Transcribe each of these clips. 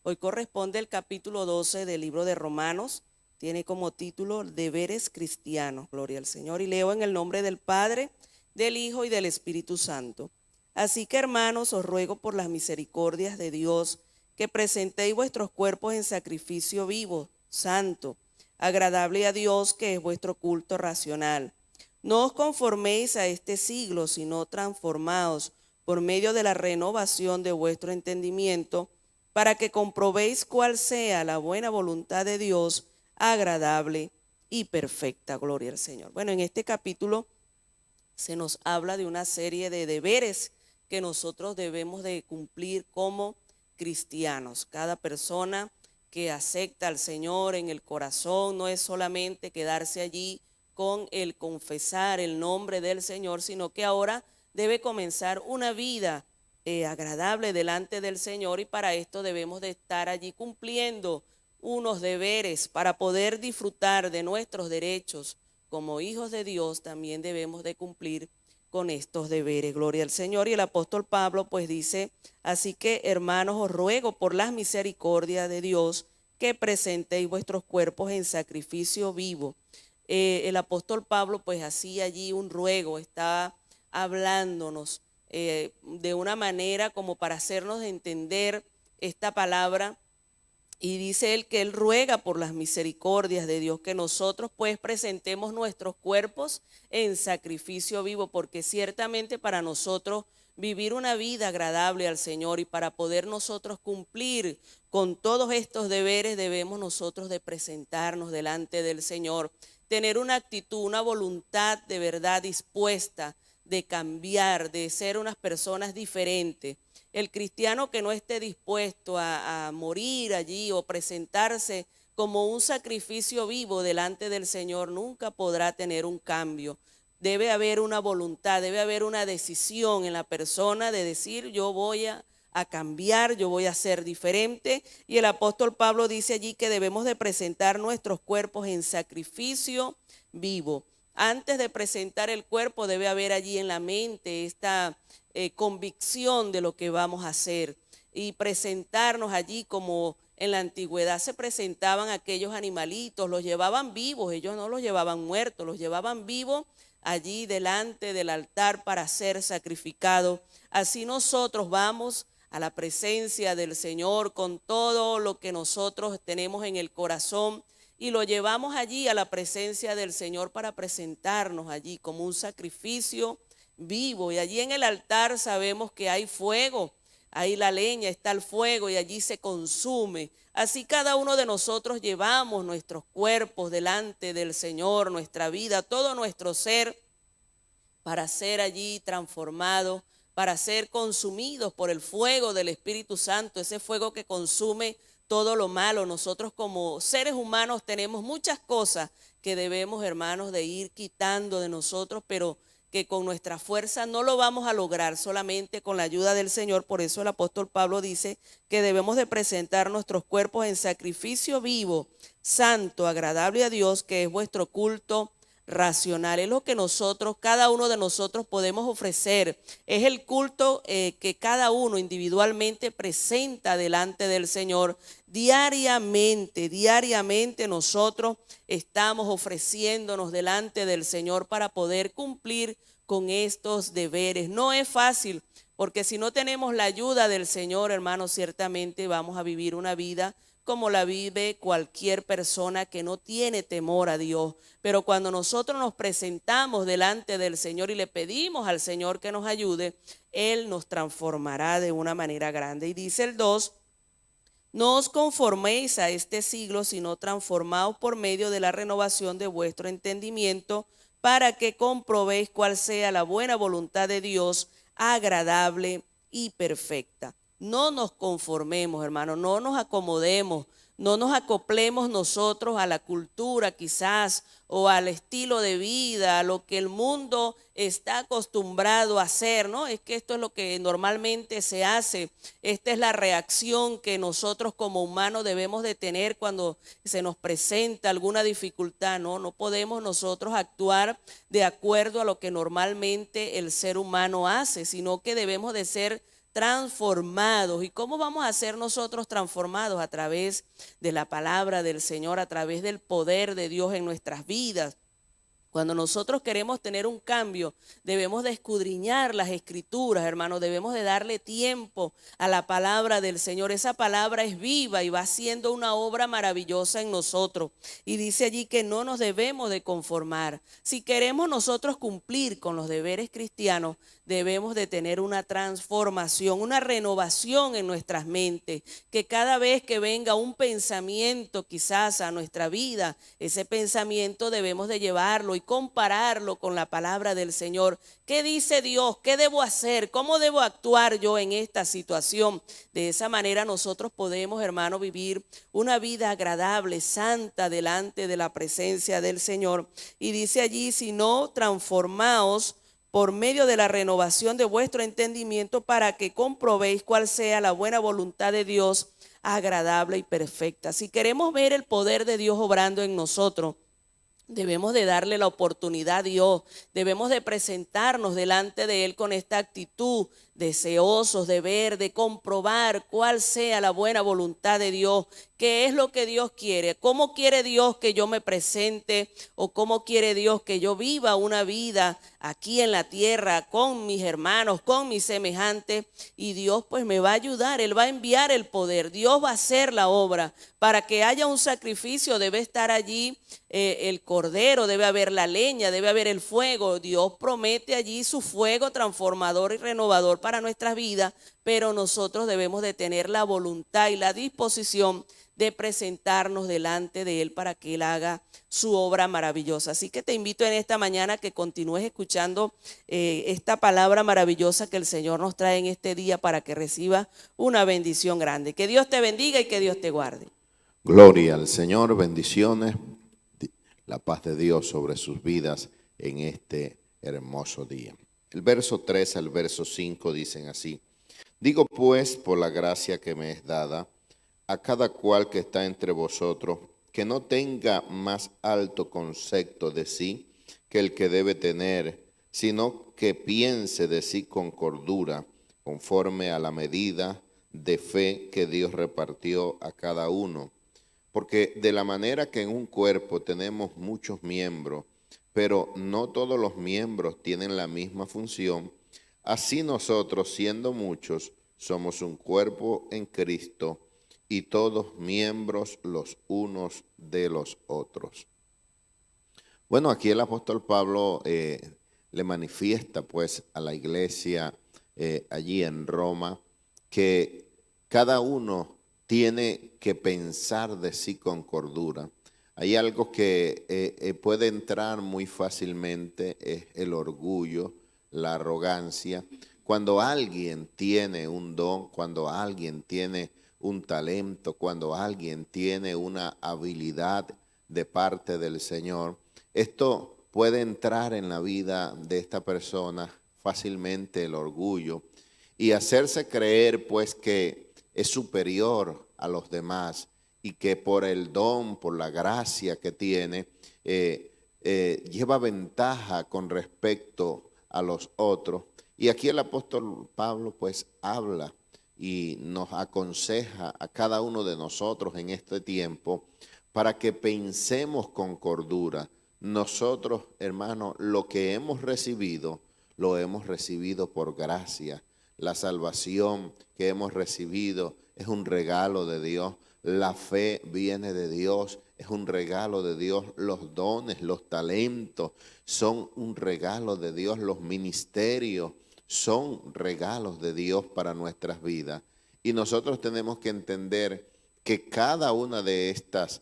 Hoy corresponde el capítulo 12 del libro de Romanos. Tiene como título Deberes cristianos. Gloria al Señor. Y leo en el nombre del Padre, del Hijo y del Espíritu Santo. Así que, hermanos, os ruego por las misericordias de Dios que presentéis vuestros cuerpos en sacrificio vivo, santo, agradable a Dios, que es vuestro culto racional. No os conforméis a este siglo, sino transformaos por medio de la renovación de vuestro entendimiento, para que comprobéis cuál sea la buena voluntad de Dios, agradable y perfecta. Gloria al Señor. Bueno, en este capítulo se nos habla de una serie de deberes que nosotros debemos de cumplir como cristianos. Cada persona que acepta al Señor en el corazón no es solamente quedarse allí con el confesar el nombre del Señor, sino que ahora debe comenzar una vida agradable delante del Señor, y para esto debemos de estar allí cumpliendo unos deberes para poder disfrutar de nuestros derechos. Como hijos de Dios también debemos de cumplir con estos deberes. Gloria al Señor. Y el apóstol Pablo pues dice: así que, hermanos, os ruego por las misericordias de Dios que presentéis vuestros cuerpos en sacrificio vivo. El apóstol Pablo pues hacía allí un ruego, está hablándonos de una manera como para hacernos entender esta palabra. Y dice él que él ruega por las misericordias de Dios que nosotros pues presentemos nuestros cuerpos en sacrificio vivo, porque ciertamente para nosotros vivir una vida agradable al Señor y para poder nosotros cumplir con todos estos deberes, debemos nosotros de presentarnos delante del Señor, tener una actitud, una voluntad de verdad dispuesta de cambiar, de ser unas personas diferentes. El cristiano que no esté dispuesto a morir allí o presentarse como un sacrificio vivo delante del Señor nunca podrá tener un cambio. Debe haber una voluntad, debe haber una decisión en la persona de decir: yo voy a cambiar, yo voy a ser diferente. Y el apóstol Pablo dice allí que debemos de presentar nuestros cuerpos en sacrificio vivo. Antes de presentar el cuerpo debe haber allí en la mente esta convicción de lo que vamos a hacer, y presentarnos allí como en la antigüedad se presentaban aquellos animalitos, los llevaban vivos, ellos no los llevaban muertos, los llevaban vivos allí delante del altar para ser sacrificados. Así nosotros vamos a la presencia del Señor con todo lo que nosotros tenemos en el corazón y lo llevamos allí a la presencia del Señor para presentarnos allí como un sacrificio vivo. Y allí en el altar sabemos que hay fuego, ahí la leña, está el fuego y allí se consume. Así cada uno de nosotros llevamos nuestros cuerpos delante del Señor, nuestra vida, todo nuestro ser, para ser allí transformados, para ser consumidos por el fuego del Espíritu Santo, ese fuego que consume todo lo malo. Nosotros como seres humanos tenemos muchas cosas que debemos, hermanos, de ir quitando de nosotros, pero que con nuestra fuerza no lo vamos a lograr, solamente con la ayuda del Señor. Por eso el apóstol Pablo dice que debemos de presentar nuestros cuerpos en sacrificio vivo, santo, agradable a Dios, que es vuestro culto racional. Es lo que nosotros, cada uno de nosotros podemos ofrecer. Es el culto que cada uno individualmente presenta delante del Señor. Diariamente nosotros estamos ofreciéndonos delante del Señor para poder cumplir con estos deberes. No es fácil, porque si no tenemos la ayuda del Señor, hermanos, ciertamente vamos a vivir una vida como la vive cualquier persona que no tiene temor a Dios. Pero cuando nosotros nos presentamos delante del Señor y le pedimos al Señor que nos ayude, Él nos transformará de una manera grande. Y dice el 2: no os conforméis a este siglo, sino transformaos por medio de la renovación de vuestro entendimiento, para que comprobéis cuál sea la buena voluntad de Dios, agradable y perfecta. No nos conformemos, hermanos, no nos acomodemos, no nos acoplemos nosotros a la cultura quizás o al estilo de vida, a lo que el mundo está acostumbrado a hacer, ¿no? Es que esto es lo que normalmente se hace. Esta es la reacción que nosotros como humanos debemos de tener cuando se nos presenta alguna dificultad, ¿no? No podemos nosotros actuar de acuerdo a lo que normalmente el ser humano hace, sino que debemos de ser transformados. ¿Y cómo vamos a ser nosotros transformados? A través de la palabra del Señor, a través del poder de Dios en nuestras vidas. Cuando nosotros queremos tener un cambio, debemos de escudriñar las escrituras, hermanos, debemos de darle tiempo a la palabra del Señor. Esa palabra es viva y va haciendo una obra maravillosa en nosotros. Y dice allí que no nos debemos de conformar. Si queremos nosotros cumplir con los deberes cristianos, debemos de tener una transformación, una renovación en nuestras mentes, que cada vez que venga un pensamiento quizás a nuestra vida, ese pensamiento debemos de llevarlo y compararlo con la palabra del Señor. ¿Qué dice Dios? ¿Qué debo hacer? ¿Cómo debo actuar yo en esta situación? De esa manera nosotros podemos, hermano, vivir una vida agradable, santa, delante de la presencia del Señor. Y dice allí, si no, transformaos por medio de la renovación de vuestro entendimiento para que comprobéis cuál sea la buena voluntad de Dios, agradable y perfecta. Si queremos ver el poder de Dios obrando en nosotros, debemos de darle la oportunidad a Dios, debemos de presentarnos delante de Él con esta actitud, deseosos de ver, de comprobar cuál sea la buena voluntad de Dios, qué es lo que Dios quiere, cómo quiere Dios que yo me presente o cómo quiere Dios que yo viva una vida aquí en la tierra con mis hermanos, con mis semejantes, y Dios pues me va a ayudar, Él va a enviar el poder, Dios va a hacer la obra. Para que haya un sacrificio debe estar allí el cordero, debe haber la leña, debe haber el fuego. Dios promete allí su fuego transformador y renovador para nuestras vidas, pero nosotros debemos de tener la voluntad y la disposición de presentarnos delante de Él para que Él haga su obra maravillosa. Así que te invito en esta mañana que continúes escuchando esta palabra maravillosa que el Señor nos trae en este día para que recibas una bendición grande. Que Dios te bendiga y que Dios te guarde. Gloria al Señor, bendiciones, la paz de Dios sobre sus vidas en este hermoso día. El verso 3 al verso 5 dicen así: digo pues, por la gracia que me es dada, a cada cual que está entre vosotros, que no tenga más alto concepto de sí que el que debe tener, sino que piense de sí con cordura, conforme a la medida de fe que Dios repartió a cada uno. Porque de la manera que en un cuerpo tenemos muchos miembros, pero no todos los miembros tienen la misma función, así nosotros, siendo muchos, somos un cuerpo en Cristo y todos miembros los unos de los otros. Bueno, aquí el apóstol Pablo le manifiesta pues a la iglesia allí en Roma que cada uno tiene que pensar de sí con cordura. Hay algo que puede entrar muy fácilmente, es el orgullo, la arrogancia. Cuando alguien tiene un don, cuando alguien tiene un talento, cuando alguien tiene una habilidad de parte del Señor, esto puede entrar en la vida de esta persona fácilmente, el orgullo, y hacerse creer pues que es superior a los demás y que por el don, por la gracia que tiene, lleva ventaja con respecto a los otros. Y aquí el apóstol Pablo pues habla y nos aconseja a cada uno de nosotros en este tiempo para que pensemos con cordura. Nosotros, hermanos, lo que hemos recibido, lo hemos recibido por gracia. La salvación que hemos recibido es un regalo de Dios. La fe viene de Dios, es un regalo de Dios. Los dones, los talentos son un regalo de Dios. Los ministerios son regalos de Dios para nuestras vidas. Y nosotros tenemos que entender que cada una de estas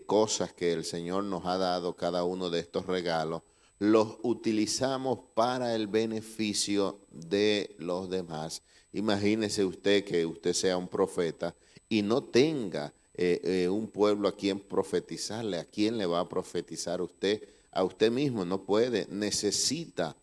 cosas que el Señor nos ha dado, cada uno de estos regalos, los utilizamos para el beneficio de los demás. Imagínese usted que usted sea un profeta y no tenga un pueblo a quien profetizarle. ¿A quién le va a profetizar usted? A usted mismo no puede, necesita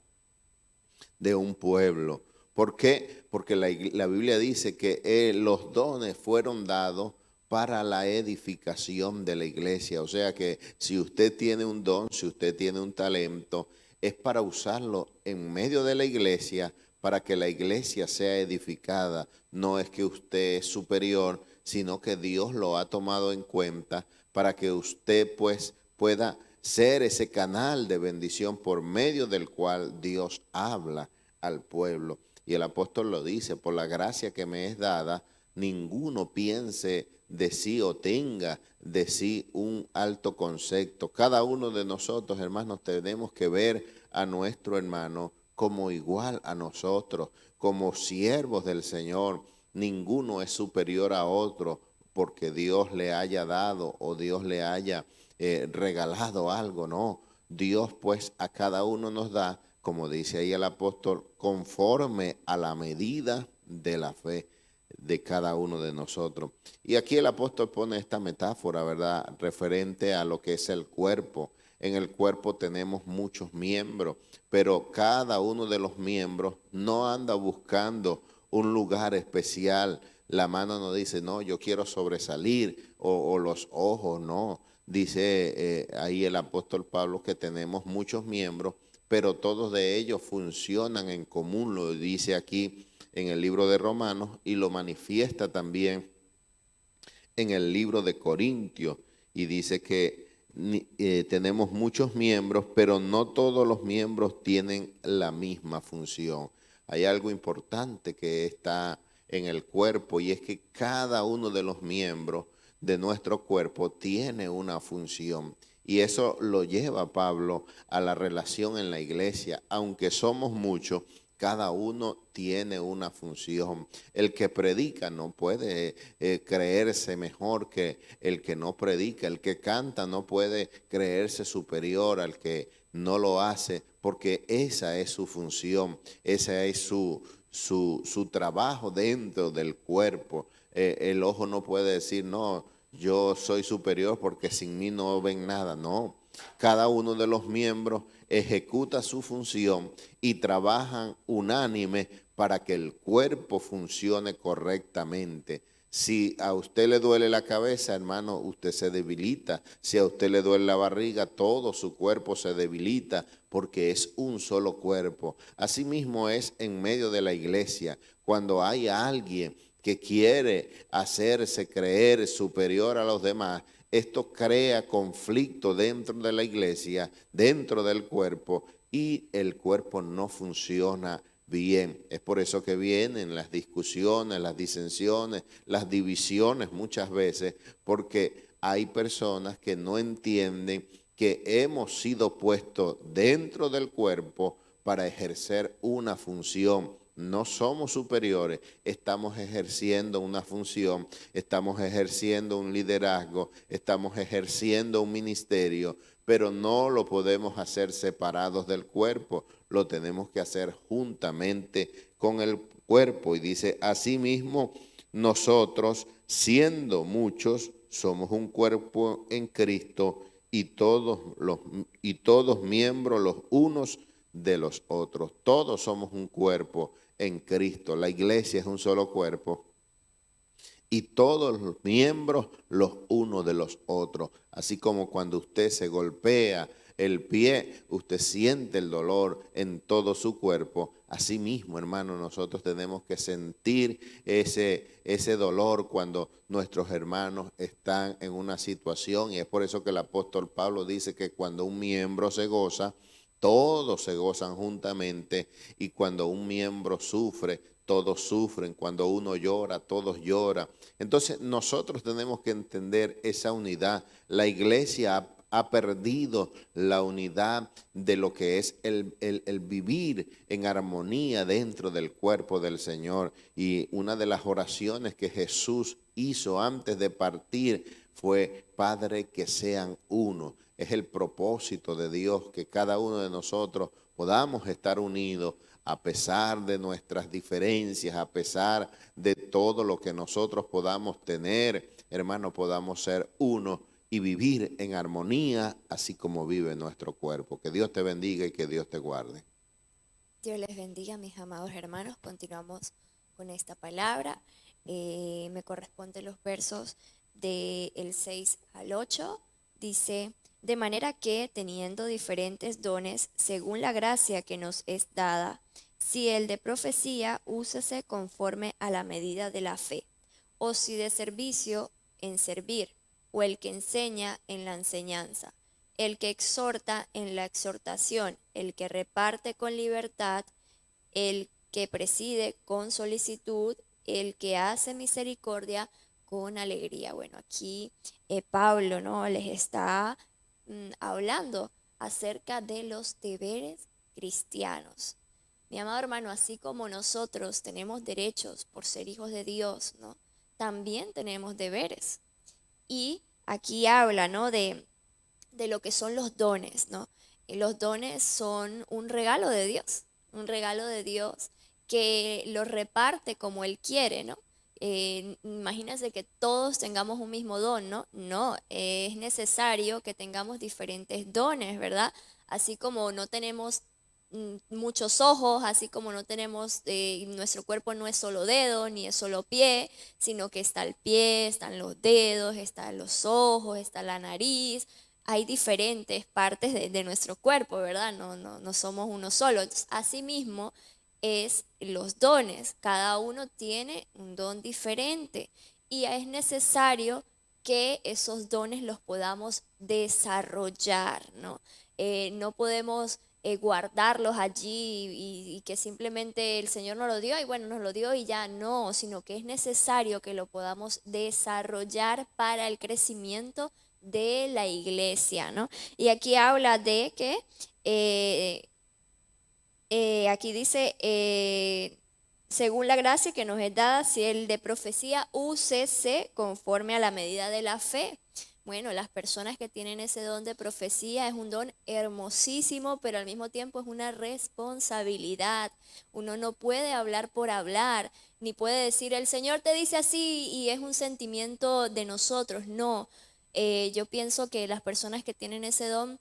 de un pueblo. ¿Por qué? Porque la Biblia dice que los dones fueron dados para la edificación de la iglesia. O sea que si usted tiene un don, si usted tiene un talento, es para usarlo en medio de la iglesia para que la iglesia sea edificada. No es que usted es superior, sino que Dios lo ha tomado en cuenta para que usted pues pueda ser ese canal de bendición por medio del cual Dios habla al pueblo. Y el apóstol lo dice: por la gracia que me es dada, ninguno piense de sí o tenga de sí un alto concepto. Cada uno de nosotros, hermanos, tenemos que ver a nuestro hermano como igual a nosotros, como siervos del Señor. Ninguno es superior a otro porque Dios le haya dado o Dios le haya regalado algo, no. Dios pues a cada uno nos da, como dice ahí el apóstol, conforme a la medida de la fe de cada uno de nosotros. Y aquí el apóstol pone esta metáfora, ¿verdad?, referente a lo que es el cuerpo. En el cuerpo tenemos muchos miembros, pero cada uno de los miembros no anda buscando un lugar especial. La mano no dice, no, yo quiero sobresalir, o los ojos, no. Dice ahí el apóstol Pablo que tenemos muchos miembros, pero todos de ellos funcionan en común, lo dice aquí en el libro de Romanos y lo manifiesta también en el libro de Corintios, y dice que tenemos muchos miembros, pero no todos los miembros tienen la misma función. Hay algo importante que está en el cuerpo, y es que cada uno de los miembros de nuestro cuerpo tiene una función. Y eso lo lleva Pablo a la relación en la iglesia. Aunque somos muchos, cada uno tiene una función. El que predica no puede creerse mejor que el que no predica. El que canta no puede creerse superior al que no lo hace, porque esa es su función, esa es su trabajo dentro del cuerpo. El ojo no puede decir, no, yo soy superior porque sin mí no ven nada. No, cada uno de los miembros ejecuta su función y trabajan unánime para que el cuerpo funcione correctamente. Si a usted le duele la cabeza, hermano, usted se debilita. Si a usted le duele la barriga, todo su cuerpo se debilita porque es un solo cuerpo. Asimismo es en medio de la iglesia. Cuando hay alguien que quiere hacerse creer superior a los demás, esto crea conflicto dentro de la iglesia, dentro del cuerpo, y el cuerpo no funciona bien. Es por eso que vienen las discusiones, las disensiones, las divisiones muchas veces, porque hay personas que no entienden que hemos sido puestos dentro del cuerpo para ejercer una función. No somos superiores, estamos ejerciendo una función, estamos ejerciendo un liderazgo, estamos ejerciendo un ministerio, pero no lo podemos hacer separados del cuerpo, lo tenemos que hacer juntamente con el cuerpo. Y dice, asimismo, nosotros, siendo muchos, somos un cuerpo en Cristo y todos miembros los unos de los otros. Todos somos un cuerpo en Cristo. La iglesia es un solo cuerpo y todos los miembros los unos de los otros. Así como cuando usted se golpea el pie, usted siente el dolor en todo su cuerpo. Así mismo, hermano, nosotros tenemos que sentir ese dolor cuando nuestros hermanos están en una situación. Y es por eso que el apóstol Pablo dice que cuando un miembro se goza, todos se gozan juntamente, y cuando un miembro sufre, todos sufren. Cuando uno llora, todos lloran. Entonces nosotros tenemos que entender esa unidad. La iglesia ha perdido la unidad de lo que es el vivir en armonía dentro del cuerpo del Señor. Y una de las oraciones que Jesús hizo antes de partir fue: Padre, que sean uno. Es el propósito de Dios que cada uno de nosotros podamos estar unidos a pesar de nuestras diferencias, a pesar de todo lo que nosotros podamos tener, hermano, podamos ser uno y vivir en armonía, así como vive nuestro cuerpo. Que Dios te bendiga y que Dios te guarde. Dios les bendiga, mis amados hermanos. Continuamos con esta palabra. Me corresponden los versos del 6 al 8. Dice, de manera que, teniendo diferentes dones, según la gracia que nos es dada, Si el de profecía, úsese conforme a la medida de la fe. O si de servicio, en servir. O el que enseña, en la enseñanza. El que exhorta, en la exhortación. El que reparte con libertad. El que preside con solicitud. El que hace misericordia con alegría. Bueno, aquí Pablo, ¿no?, les está hablando acerca de los deberes cristianos. Mi amado hermano, así como nosotros tenemos derechos por ser hijos de Dios, ¿no?, también tenemos deberes. Y aquí habla, ¿no?, de lo que son los dones, ¿no? Y los dones son un regalo de Dios que los reparte como Él quiere, ¿no? Imagínense que todos tengamos un mismo don, ¿no? No, es necesario que tengamos diferentes dones, ¿verdad? Así como no tenemos muchos ojos, así como no tenemos, nuestro cuerpo no es solo dedo ni es solo pie, sino que está el pie, están los dedos, están los ojos, está la nariz. Hay diferentes partes de nuestro cuerpo, ¿verdad? No somos uno solo. Entonces, asimismo, es los dones. Cada uno tiene un don diferente y es necesario que esos dones los podamos desarrollar, ¿no? No podemos guardarlos allí y que simplemente el Señor nos lo dio y bueno, nos lo dio y ya no, sino que es necesario que lo podamos desarrollar para el crecimiento de la iglesia, ¿no? Y aquí habla de que aquí dice, según la gracia que nos es dada, si el de profecía, úsese conforme a la medida de la fe. Bueno, las personas que tienen ese don de profecía es un don hermosísimo, pero al mismo tiempo es una responsabilidad. Uno no puede hablar por hablar, ni puede decir, el Señor te dice así y es un sentimiento de nosotros. No, yo pienso que las personas que tienen ese don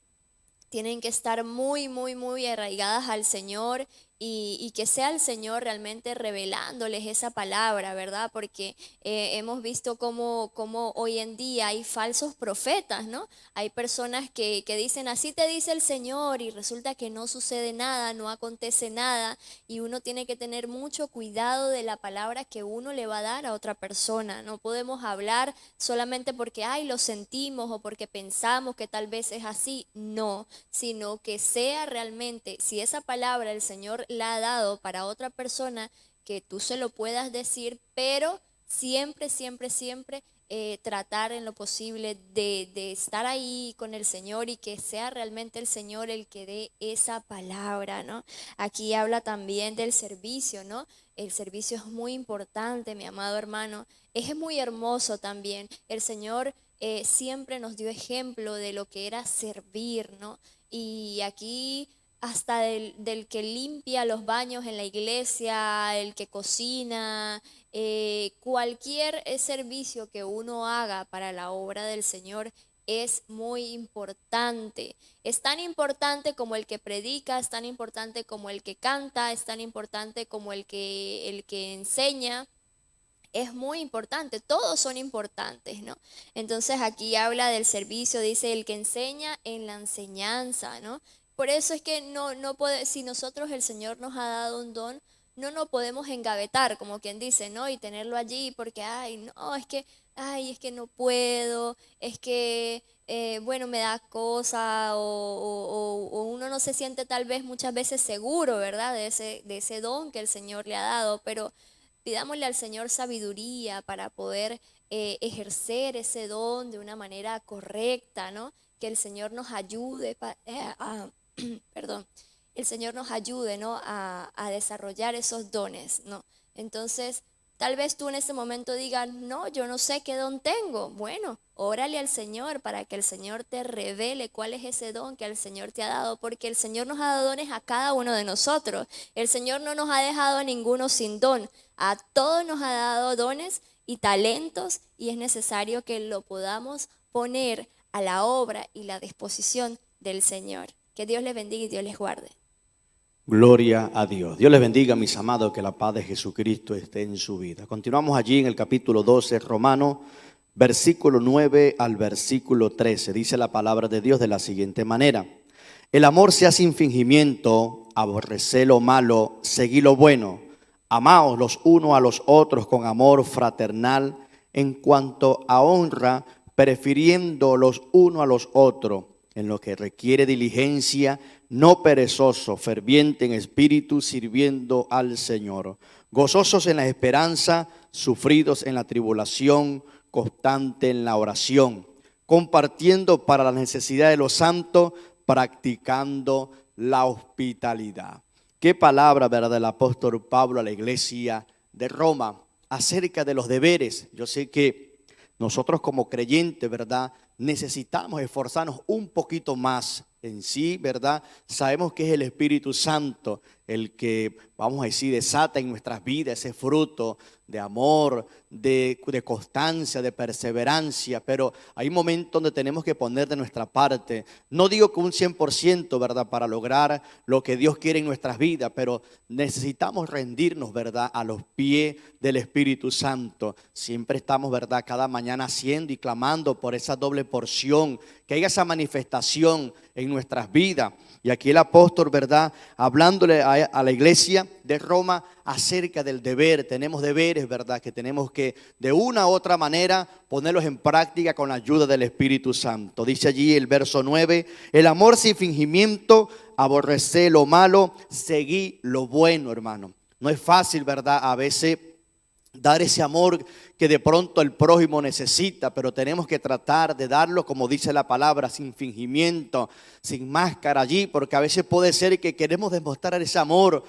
tienen que estar muy, muy, muy arraigadas al Señor y que sea el Señor realmente revelándoles esa palabra, ¿verdad? Porque hemos visto cómo hoy en día hay falsos profetas, ¿no? Hay personas que dicen, así te dice el Señor, y resulta que no sucede nada, no acontece nada, y uno tiene que tener mucho cuidado de la palabra que uno le va a dar a otra persona. No podemos hablar solamente porque, ay, lo sentimos o porque pensamos que tal vez es así. No, sino que sea realmente, si esa palabra el Señor la ha dado para otra persona, que tú se lo puedas decir, pero siempre, siempre, siempre tratar en lo posible de estar ahí con el Señor y que sea realmente el Señor el que dé esa palabra, ¿no? Aquí habla también del servicio, ¿no? El servicio es muy importante, mi amado hermano. Es muy hermoso también. El Señor siempre nos dio ejemplo de lo que era servir, ¿no? Y aquí hasta del que limpia los baños en la iglesia, el que cocina, cualquier servicio que uno haga para la obra del Señor es muy importante. Es tan importante como el que predica, es tan importante como el que canta, es tan importante como el que enseña. Es muy importante, todos son importantes, ¿no? Entonces aquí habla del servicio, dice el que enseña en la enseñanza, ¿no? Por eso es que no puede, si nosotros el Señor nos ha dado un don, no nos podemos engavetar, como quien dice, ¿no? Y tenerlo allí porque, ay, no, es que no puedo, es que, bueno, me da cosa o uno no se siente tal vez muchas veces seguro, ¿verdad? De ese don que el Señor le ha dado, pero pidámosle al Señor sabiduría para poder ejercer ese don de una manera correcta, ¿no? Que el Señor nos ayude, perdón, el Señor nos ayude, ¿no? A desarrollar esos dones, ¿no? Entonces, tal vez tú en ese momento digas, no, yo no sé qué don tengo. Bueno, órale al Señor para que el Señor te revele cuál es ese don que el Señor te ha dado, porque el Señor nos ha dado dones a cada uno de nosotros. El Señor no nos ha dejado a ninguno sin don. A todos nos ha dado dones y talentos y es necesario que lo podamos poner a la obra y la disposición del Señor. Que Dios les bendiga y Dios les guarde. Gloria a Dios. Dios les bendiga, mis amados, que la paz de Jesucristo esté en su vida. Continuamos allí en el capítulo 12, Romanos, versículo 9 al versículo 13. Dice la palabra de Dios de la siguiente manera: El amor sea sin fingimiento, aborreced lo malo, seguid lo bueno. Amaos los unos a los otros con amor fraternal, en cuanto a honra, prefiriendo los unos a los otros, en lo que requiere diligencia, no perezoso, ferviente en espíritu, sirviendo al Señor. Gozosos en la esperanza, sufridos en la tribulación, constante en la oración, compartiendo para la necesidad de los santos, practicando la hospitalidad. Qué palabra, ¿verdad?, del apóstol Pablo a la iglesia de Roma acerca de los deberes. Yo sé que nosotros como creyentes, ¿verdad?, necesitamos esforzarnos un poquito más en sí, ¿verdad? Sabemos que es el Espíritu Santo el que, vamos a decir, desata en nuestras vidas ese fruto de amor, de constancia, de perseverancia, pero hay momentos donde tenemos que poner de nuestra parte. No digo que un 100%, ¿verdad?, para lograr lo que Dios quiere en nuestras vidas, pero necesitamos rendirnos, ¿verdad?, a los pies del Espíritu Santo. Siempre estamos, ¿verdad?, cada mañana haciendo y clamando por esa doble porción, que haya esa manifestación en nuestras vidas. Y aquí el apóstol, ¿verdad?, hablándole a la iglesia de Roma acerca del deber. Tenemos deberes, ¿verdad?, que tenemos que de una u otra manera ponerlos en práctica con la ayuda del Espíritu Santo. Dice allí el verso 9, el amor sin fingimiento, aborreced lo malo, seguid lo bueno, hermano. No es fácil, ¿verdad?, a veces dar ese amor que de pronto el prójimo necesita, pero tenemos que tratar de darlo, como dice la palabra, sin fingimiento, sin máscara allí, porque a veces puede ser que queremos demostrar ese amor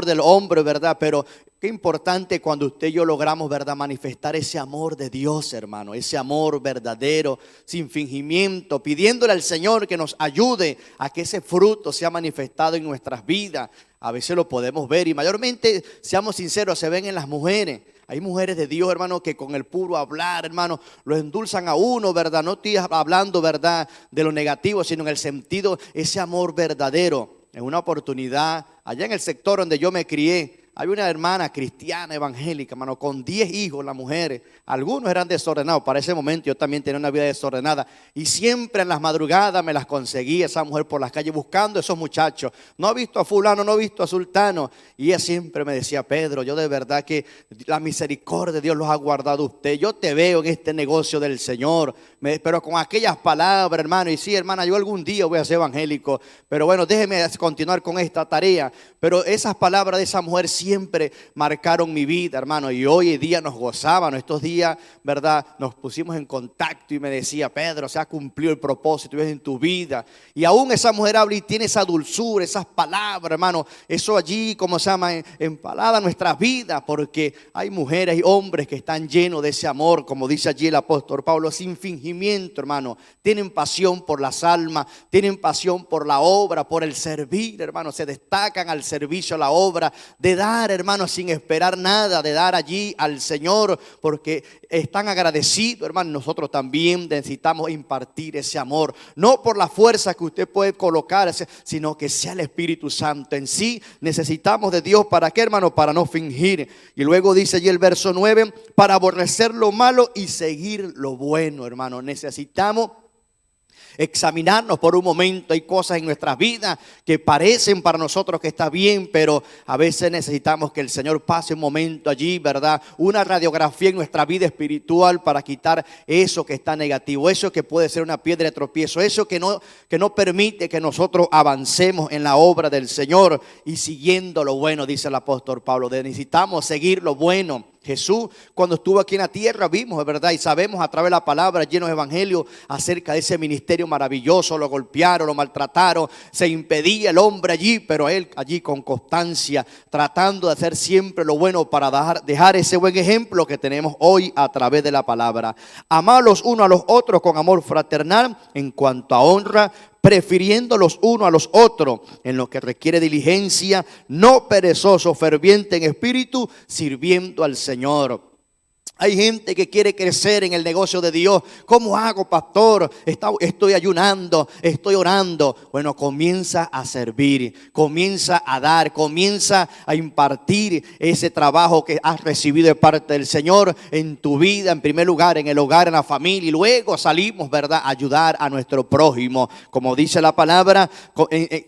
del hombre, ¿verdad? Pero qué importante cuando usted y yo logramos, ¿verdad?, manifestar ese amor de Dios, hermano, ese amor verdadero, sin fingimiento, pidiéndole al Señor que nos ayude a que ese fruto sea manifestado en nuestras vidas. A veces lo podemos ver y mayormente, seamos sinceros, se ven en las mujeres. Hay mujeres de Dios, hermano, que con el puro hablar, hermano, lo endulzan a uno, ¿verdad? No estoy hablando, ¿verdad?, de lo negativo, sino en el sentido, ese amor verdadero. En una oportunidad, allá en el sector donde yo me crié, había una hermana cristiana evangélica, hermano, con 10 hijos, las mujeres. Algunos eran desordenados. Para ese momento yo también tenía una vida desordenada. Y siempre en las madrugadas me las conseguía esa mujer por las calles buscando a esos muchachos. No he visto a fulano, no he visto a sultano. Y ella siempre me decía, Pedro, yo de verdad que la misericordia de Dios los ha guardado a usted. Yo te veo en este negocio del Señor. Pero con aquellas palabras, hermano. Y sí, hermana, yo algún día voy a ser evangélico. Pero bueno, déjeme continuar con esta tarea. Pero esas palabras de esa mujer siempre marcaron mi vida, hermano, y hoy en día nos gozábamos. Estos días, ¿verdad?, nos pusimos en contacto y me decía, Pedro, se ha cumplido el propósito en tu vida. Y aún esa mujer habla y tiene esa dulzura, esas palabras, hermano, eso allí, como se llama, empalada nuestras vidas, porque hay mujeres y hombres que están llenos de ese amor, como dice allí el apóstol Pablo, sin fingimiento, hermano. Tienen pasión por las almas, tienen pasión por la obra, por el servir, hermano. Se destacan al servicio, a la obra, de dar, hermano, sin esperar nada, de dar allí al Señor, porque están agradecidos, hermano. Nosotros también necesitamos impartir ese amor, no por la fuerza que usted puede colocar, sino que sea el Espíritu Santo en sí. Necesitamos de Dios, ¿para qué, hermano? Para no fingir. Y luego dice allí el verso 9, para aborrecer lo malo y seguir lo bueno, hermano. Necesitamos examinarnos por un momento. Hay cosas en nuestras vidas que parecen para nosotros que está bien, pero a veces necesitamos que el Señor pase un momento allí, ¿verdad? Una radiografía en nuestra vida espiritual para quitar eso que está negativo, eso que puede ser una piedra de tropiezo, eso que no permite que nosotros avancemos en la obra del Señor y siguiendo lo bueno, dice el apóstol Pablo. Necesitamos seguir lo bueno. Jesús, cuando estuvo aquí en la tierra, vimos, ¿verdad? Y sabemos a través de la palabra, llenos de evangelio, acerca de ese ministerio maravilloso. Lo golpearon, lo maltrataron, se impedía el hombre allí, pero él allí con constancia, tratando de hacer siempre lo bueno para dejar ese buen ejemplo que tenemos hoy a través de la palabra. Amar los unos a los otros con amor fraternal, en cuanto a honra, prefiriendo los unos a los otros en lo que requiere diligencia, no perezoso, ferviente en espíritu, sirviendo al Señor. Hay gente que quiere crecer en el negocio de Dios. ¿Cómo hago, pastor? Estoy ayunando, estoy orando. Bueno, comienza a servir, comienza a dar, comienza a impartir ese trabajo que has recibido de parte del Señor en tu vida, en primer lugar, en el hogar, en la familia. Y luego salimos, ¿verdad?, a ayudar a nuestro prójimo. Como dice la palabra,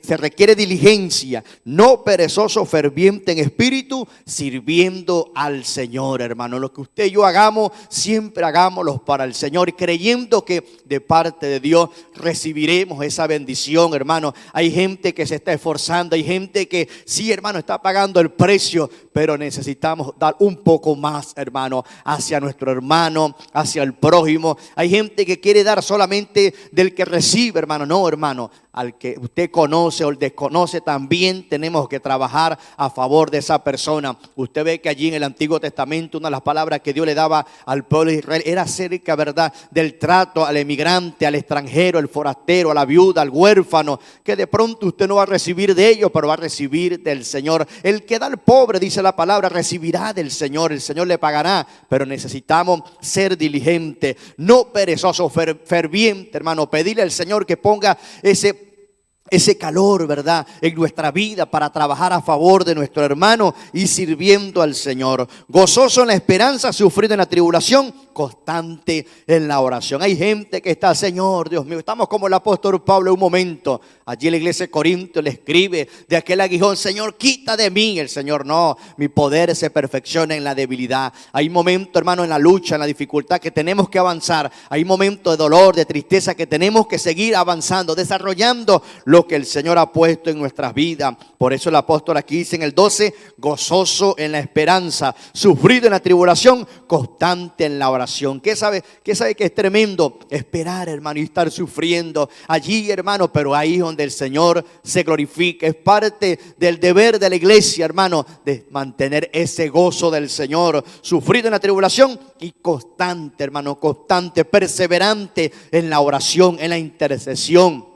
se requiere diligencia, no perezoso, ferviente en espíritu, sirviendo al Señor, hermano. Lo que usted y yo hagamos, siempre hagámoslo para el Señor, creyendo que de parte de Dios recibiremos esa bendición, hermano. Hay gente que se está esforzando, hay gente que sí, hermano, está pagando el precio, pero necesitamos dar un poco más, hermano, hacia nuestro hermano, hacia el prójimo. Hay gente que quiere dar solamente del que recibe, hermano. No, hermano, al que usted conoce o desconoce, también tenemos que trabajar a favor de esa persona. Usted ve que allí en el Antiguo Testamento una de las palabras que Dios le daba al pueblo de Israel era acerca, ¿verdad?, del trato al emigrante, al extranjero, al forastero, a la viuda, al huérfano, que de pronto usted no va a recibir de ellos, pero va a recibir del Señor. El que da al pobre, dice la palabra, recibirá del Señor, el Señor le pagará, pero necesitamos ser diligentes, no perezosos, fervientes, hermano, pedirle al Señor que ponga ese calor, ¿verdad?, en nuestra vida para trabajar a favor de nuestro hermano y sirviendo al Señor. Gozoso en la esperanza, sufrido en la tribulación, constante en la oración. Hay gente que está, Señor, Dios mío, estamos como el apóstol Pablo en un momento. Allí en la iglesia de Corinto le escribe de aquel aguijón: Señor, quita de mí. El Señor: no, mi poder se perfecciona en la debilidad. Hay momentos, hermano, en la lucha, en la dificultad, que tenemos que avanzar. Hay momentos de dolor, de tristeza, que tenemos que seguir avanzando, desarrollando lo que el Señor ha puesto en nuestras vidas. Por eso el apóstol aquí dice en el 12: gozoso en la esperanza, sufrido en la tribulación, constante en la oración. ¿Qué sabe que es tremendo? Esperar, hermano, y estar sufriendo allí, hermano, pero ahí donde el Señor se glorifica. Es parte del deber de la iglesia, hermano, de mantener ese gozo del Señor, sufrido en la tribulación y constante, hermano, constante, perseverante en la oración, en la intercesión.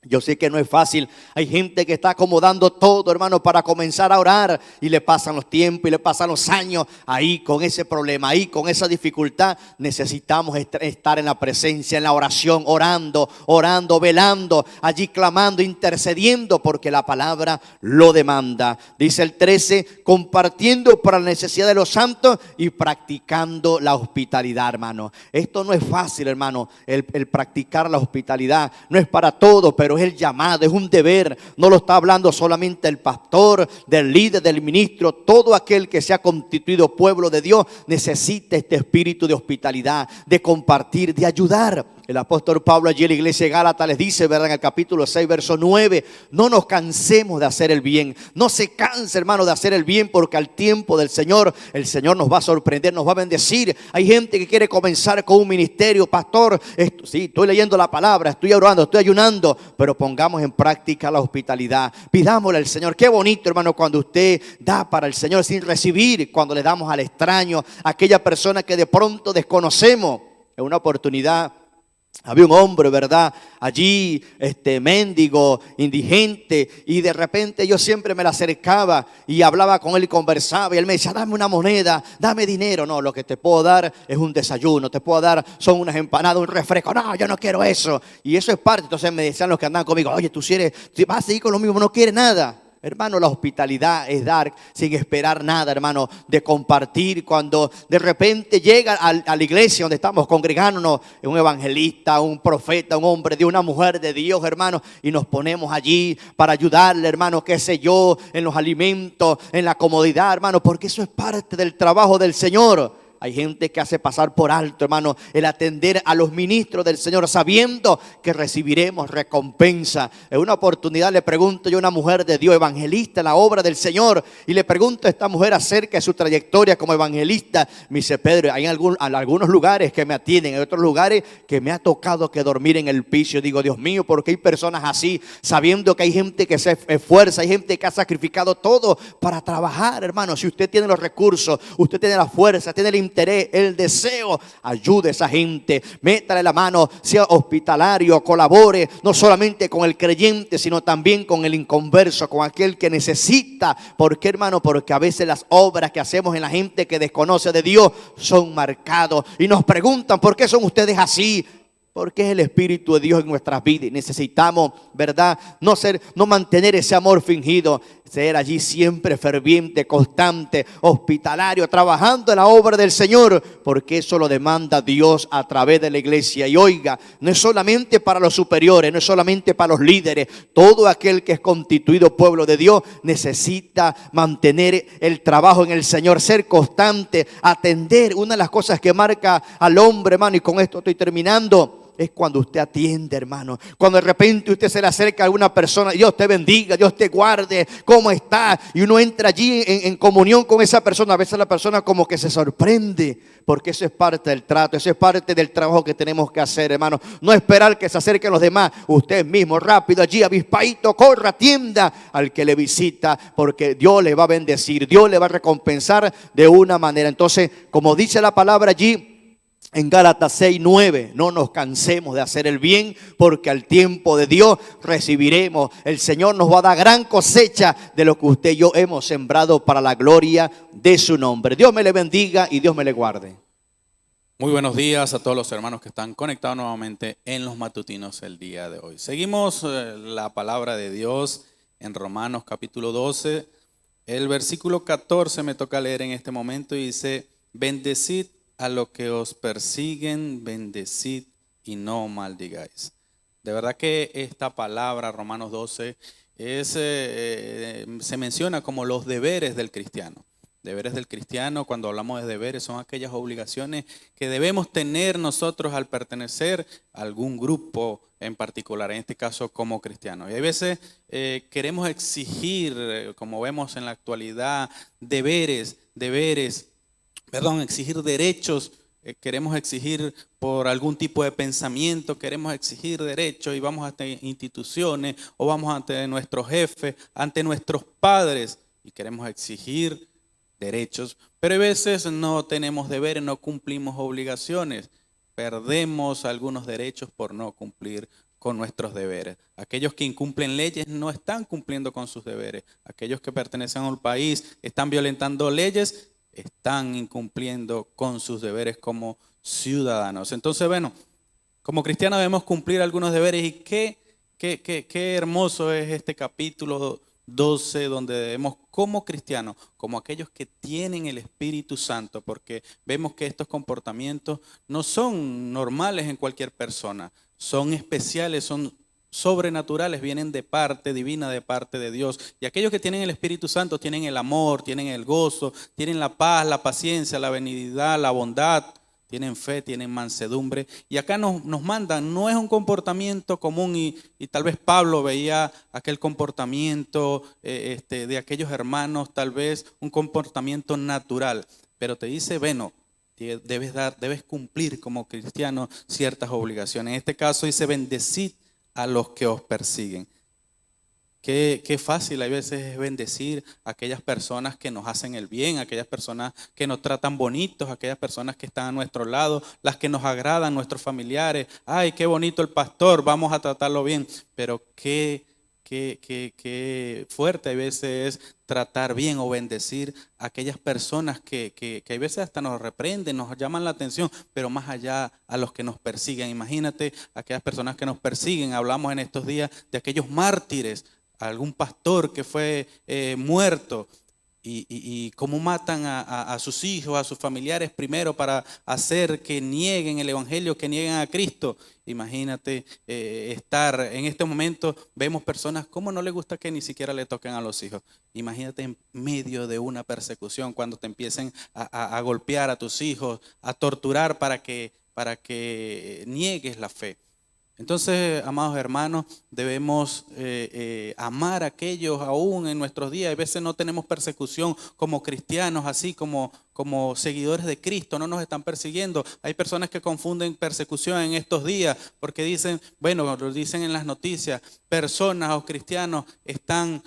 Yo sé que no es fácil. Hay gente que está acomodando todo, hermano, para comenzar a orar, y le pasan los tiempos y le pasan los años ahí con ese problema, ahí con esa dificultad. Necesitamos estar en la presencia, en la oración, orando, velando, allí clamando, intercediendo, porque la palabra lo demanda. Dice el 13: compartiendo para la necesidad de los santos y practicando la hospitalidad, hermano. Esto no es fácil, hermano, el practicar la hospitalidad. No es para todos, pero es el llamado, es un deber. No lo está hablando solamente el pastor, del líder, del ministro. Todo aquel que se ha constituido pueblo de Dios necesita este espíritu de hospitalidad, de compartir, de ayudar. El apóstol Pablo allí en la iglesia de Gálatas les dice, ¿verdad?, en el capítulo 6, verso 9: no nos cansemos de hacer el bien. No se canse, hermano, de hacer el bien, porque al tiempo del Señor, el Señor nos va a sorprender, nos va a bendecir. Hay gente que quiere comenzar con un ministerio. Pastor, sí, estoy leyendo la palabra, estoy orando, estoy ayunando, pero pongamos en práctica la hospitalidad. Pidámosle al Señor. Qué bonito, hermano, cuando usted da para el Señor sin recibir, cuando le damos al extraño, a aquella persona que de pronto desconocemos. En una oportunidad había un hombre, ¿verdad?, allí, mendigo, indigente, y de repente yo siempre me le acercaba y hablaba con él y conversaba, y él me decía: dame una moneda, dame dinero. No, lo que te puedo dar es un desayuno, te puedo dar son unas empanadas, un refresco. No, yo no quiero eso. Y eso es parte. Entonces me decían los que andaban conmigo: oye, tú si vas a seguir con lo mismo, no quieres nada. Hermano, la hospitalidad es dar sin esperar nada, hermano, de compartir. Cuando de repente llega a la iglesia donde estamos congregándonos un evangelista, un profeta, un hombre de una mujer de Dios, hermano, y nos ponemos allí para ayudarle, hermano, qué sé yo, en los alimentos, en la comodidad, hermano, porque eso es parte del trabajo del Señor. Hay gente que hace pasar por alto, hermano, el atender a los ministros del Señor, sabiendo que recibiremos recompensa. En una oportunidad le pregunto yo a una mujer de Dios, evangelista en la obra del Señor, y le pregunto a esta mujer acerca de su trayectoria como evangelista. Me dice: Pedro, hay algunos lugares que me atienden, hay otros lugares que me ha tocado que dormir en el piso. Yo digo: Dios mío, ¿por qué hay personas así? Sabiendo que hay gente que se esfuerza, hay gente que ha sacrificado todo para trabajar, hermano. Si usted tiene los recursos, usted tiene la fuerza, tiene la interés, el deseo. Ayude a esa gente, métale la mano, sea hospitalario, colabore no solamente con el creyente, sino también con el inconverso, con aquel que necesita. ¿Por qué, hermano? Porque a veces las obras que hacemos en la gente que desconoce de Dios son marcados y nos preguntan: ¿por qué son ustedes así? Porque es el Espíritu de Dios en nuestras vidas y necesitamos, ¿verdad? No mantener ese amor fingido, ser allí siempre ferviente, constante, hospitalario, trabajando en la obra del Señor, porque eso lo demanda Dios a través de la iglesia. Y oiga, no es solamente para los superiores, no es solamente para los líderes, todo aquel que es constituido pueblo de Dios necesita mantener el trabajo en el Señor, ser constante, atender. Una de las cosas que marca al hombre, hermano, y con esto estoy terminando, es cuando usted atiende, hermano. Cuando de repente usted se le acerca a alguna persona: Dios te bendiga, Dios te guarde, ¿cómo está? Y uno entra allí en comunión con esa persona. A veces la persona como que se sorprende, porque eso es parte del trato, eso es parte del trabajo que tenemos que hacer, hermano. No esperar que se acerquen los demás. Usted mismo, rápido allí, avispadito, corra, atienda al que le visita, porque Dios le va a bendecir, Dios le va a recompensar de una manera. Entonces, como dice la palabra allí en Gálatas 6:9, no nos cansemos de hacer el bien, porque al tiempo de Dios recibiremos. El Señor nos va a dar gran cosecha de lo que usted y yo hemos sembrado para la gloria de su nombre. Dios me le bendiga y Dios me le guarde. Muy buenos días a todos los hermanos que están conectados nuevamente en los matutinos el día de hoy. Seguimos la palabra de Dios en Romanos capítulo 12. El versículo 14 me toca leer en este momento y dice: bendecid a los que os persiguen, bendecid y no maldigáis. De verdad que esta palabra, Romanos 12, se menciona como los deberes del cristiano. Deberes del cristiano, cuando hablamos de deberes, son aquellas obligaciones que debemos tener nosotros al pertenecer a algún grupo en particular, en este caso como cristianos. Y hay veces queremos exigir, como vemos en la actualidad, exigir derechos, queremos exigir por algún tipo de pensamiento, queremos exigir derechos y vamos ante instituciones o vamos ante nuestros jefes, ante nuestros padres y queremos exigir derechos, pero a veces no tenemos deberes, no cumplimos obligaciones, perdemos algunos derechos por no cumplir con nuestros deberes. Aquellos que incumplen leyes no están cumpliendo con sus deberes. Aquellos que pertenecen a un país están violentando leyes, están incumpliendo con sus deberes como ciudadanos. Entonces, bueno, como cristianos debemos cumplir algunos deberes y qué hermoso es este capítulo 12 donde debemos como cristianos, como aquellos que tienen el Espíritu Santo, porque vemos que estos comportamientos no son normales en cualquier persona, son especiales, son sobrenaturales, vienen de parte divina, de parte de Dios. Y aquellos que tienen el Espíritu Santo tienen el amor, tienen el gozo, tienen la paz, la paciencia, la benignidad, la bondad, tienen fe, tienen mansedumbre. Y acá nos mandan, no es un comportamiento común y tal vez Pablo veía aquel comportamiento de aquellos hermanos, tal vez un comportamiento natural, pero te dice, bueno, debes cumplir como cristiano ciertas obligaciones. En este caso dice, bendecid a los que os persiguen. Qué fácil hay veces es bendecir a aquellas personas que nos hacen el bien, a aquellas personas que nos tratan bonitos, a aquellas personas que están a nuestro lado, las que nos agradan, nuestros familiares. Ay, qué bonito el pastor, vamos a tratarlo bien. Pero qué fuerte a veces es tratar bien o bendecir a aquellas personas que a veces hasta nos reprenden, nos llaman la atención, pero más allá a los que nos persiguen. Imagínate aquellas personas que nos persiguen. Hablamos en estos días de aquellos mártires, algún pastor que fue muerto y cómo matan a sus hijos, a sus familiares primero para hacer que nieguen el evangelio, que nieguen a Cristo. Imagínate estar en este momento, vemos personas como no les gusta que ni siquiera le toquen a los hijos. Imagínate en medio de una persecución cuando te empiecen a golpear a tus hijos, a torturar para que niegues la fe. Entonces, amados hermanos, debemos amar a aquellos aún en nuestros días. A veces no tenemos persecución como cristianos, así como seguidores de Cristo, no nos están persiguiendo. Hay personas que confunden persecución en estos días porque dicen, bueno, lo dicen en las noticias, personas o cristianos están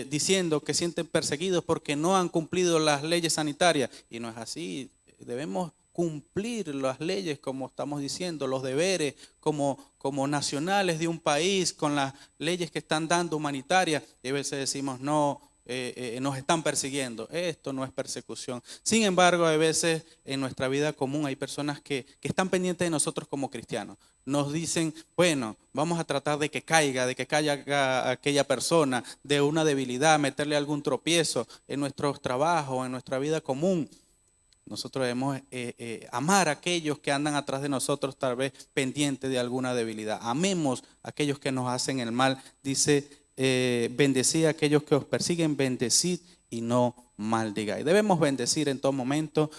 diciendo que sienten perseguidos porque no han cumplido las leyes sanitarias. Y no es así. debemos cumplir las leyes, como estamos diciendo, los deberes como nacionales de un país, con las leyes que están dando humanitarias. Y a veces decimos, no, nos están persiguiendo. Esto no es persecución. Sin embargo, a veces en nuestra vida común hay personas que están pendientes de nosotros como cristianos. Nos dicen, bueno, vamos a tratar de que caiga aquella persona, de una debilidad, meterle algún tropiezo en nuestros trabajos, en nuestra vida común. Nosotros debemos amar a aquellos que andan atrás de nosotros, tal vez pendientes de alguna debilidad. Amemos a aquellos que nos hacen el mal. Dice, bendecid a aquellos que os persiguen, bendecid y no maldigáis. Debemos bendecir en todo momento.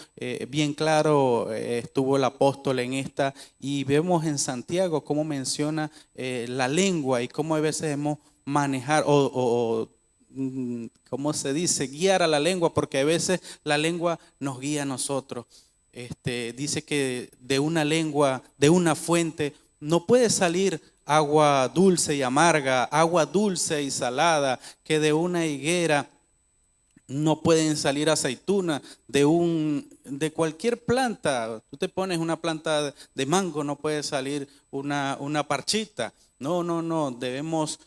Bien claro estuvo el apóstol en esta, y vemos en Santiago cómo menciona la lengua y cómo a veces debemos manejar ¿cómo se dice? Guiar a la lengua, porque a veces la lengua nos guía a nosotros. Dice que de una lengua, de una fuente, no puede salir agua dulce y amarga, agua dulce y salada, que de una higuera no pueden salir aceitunas, de cualquier planta. Tú te pones una planta de mango, no puede salir una parchita. No, debemos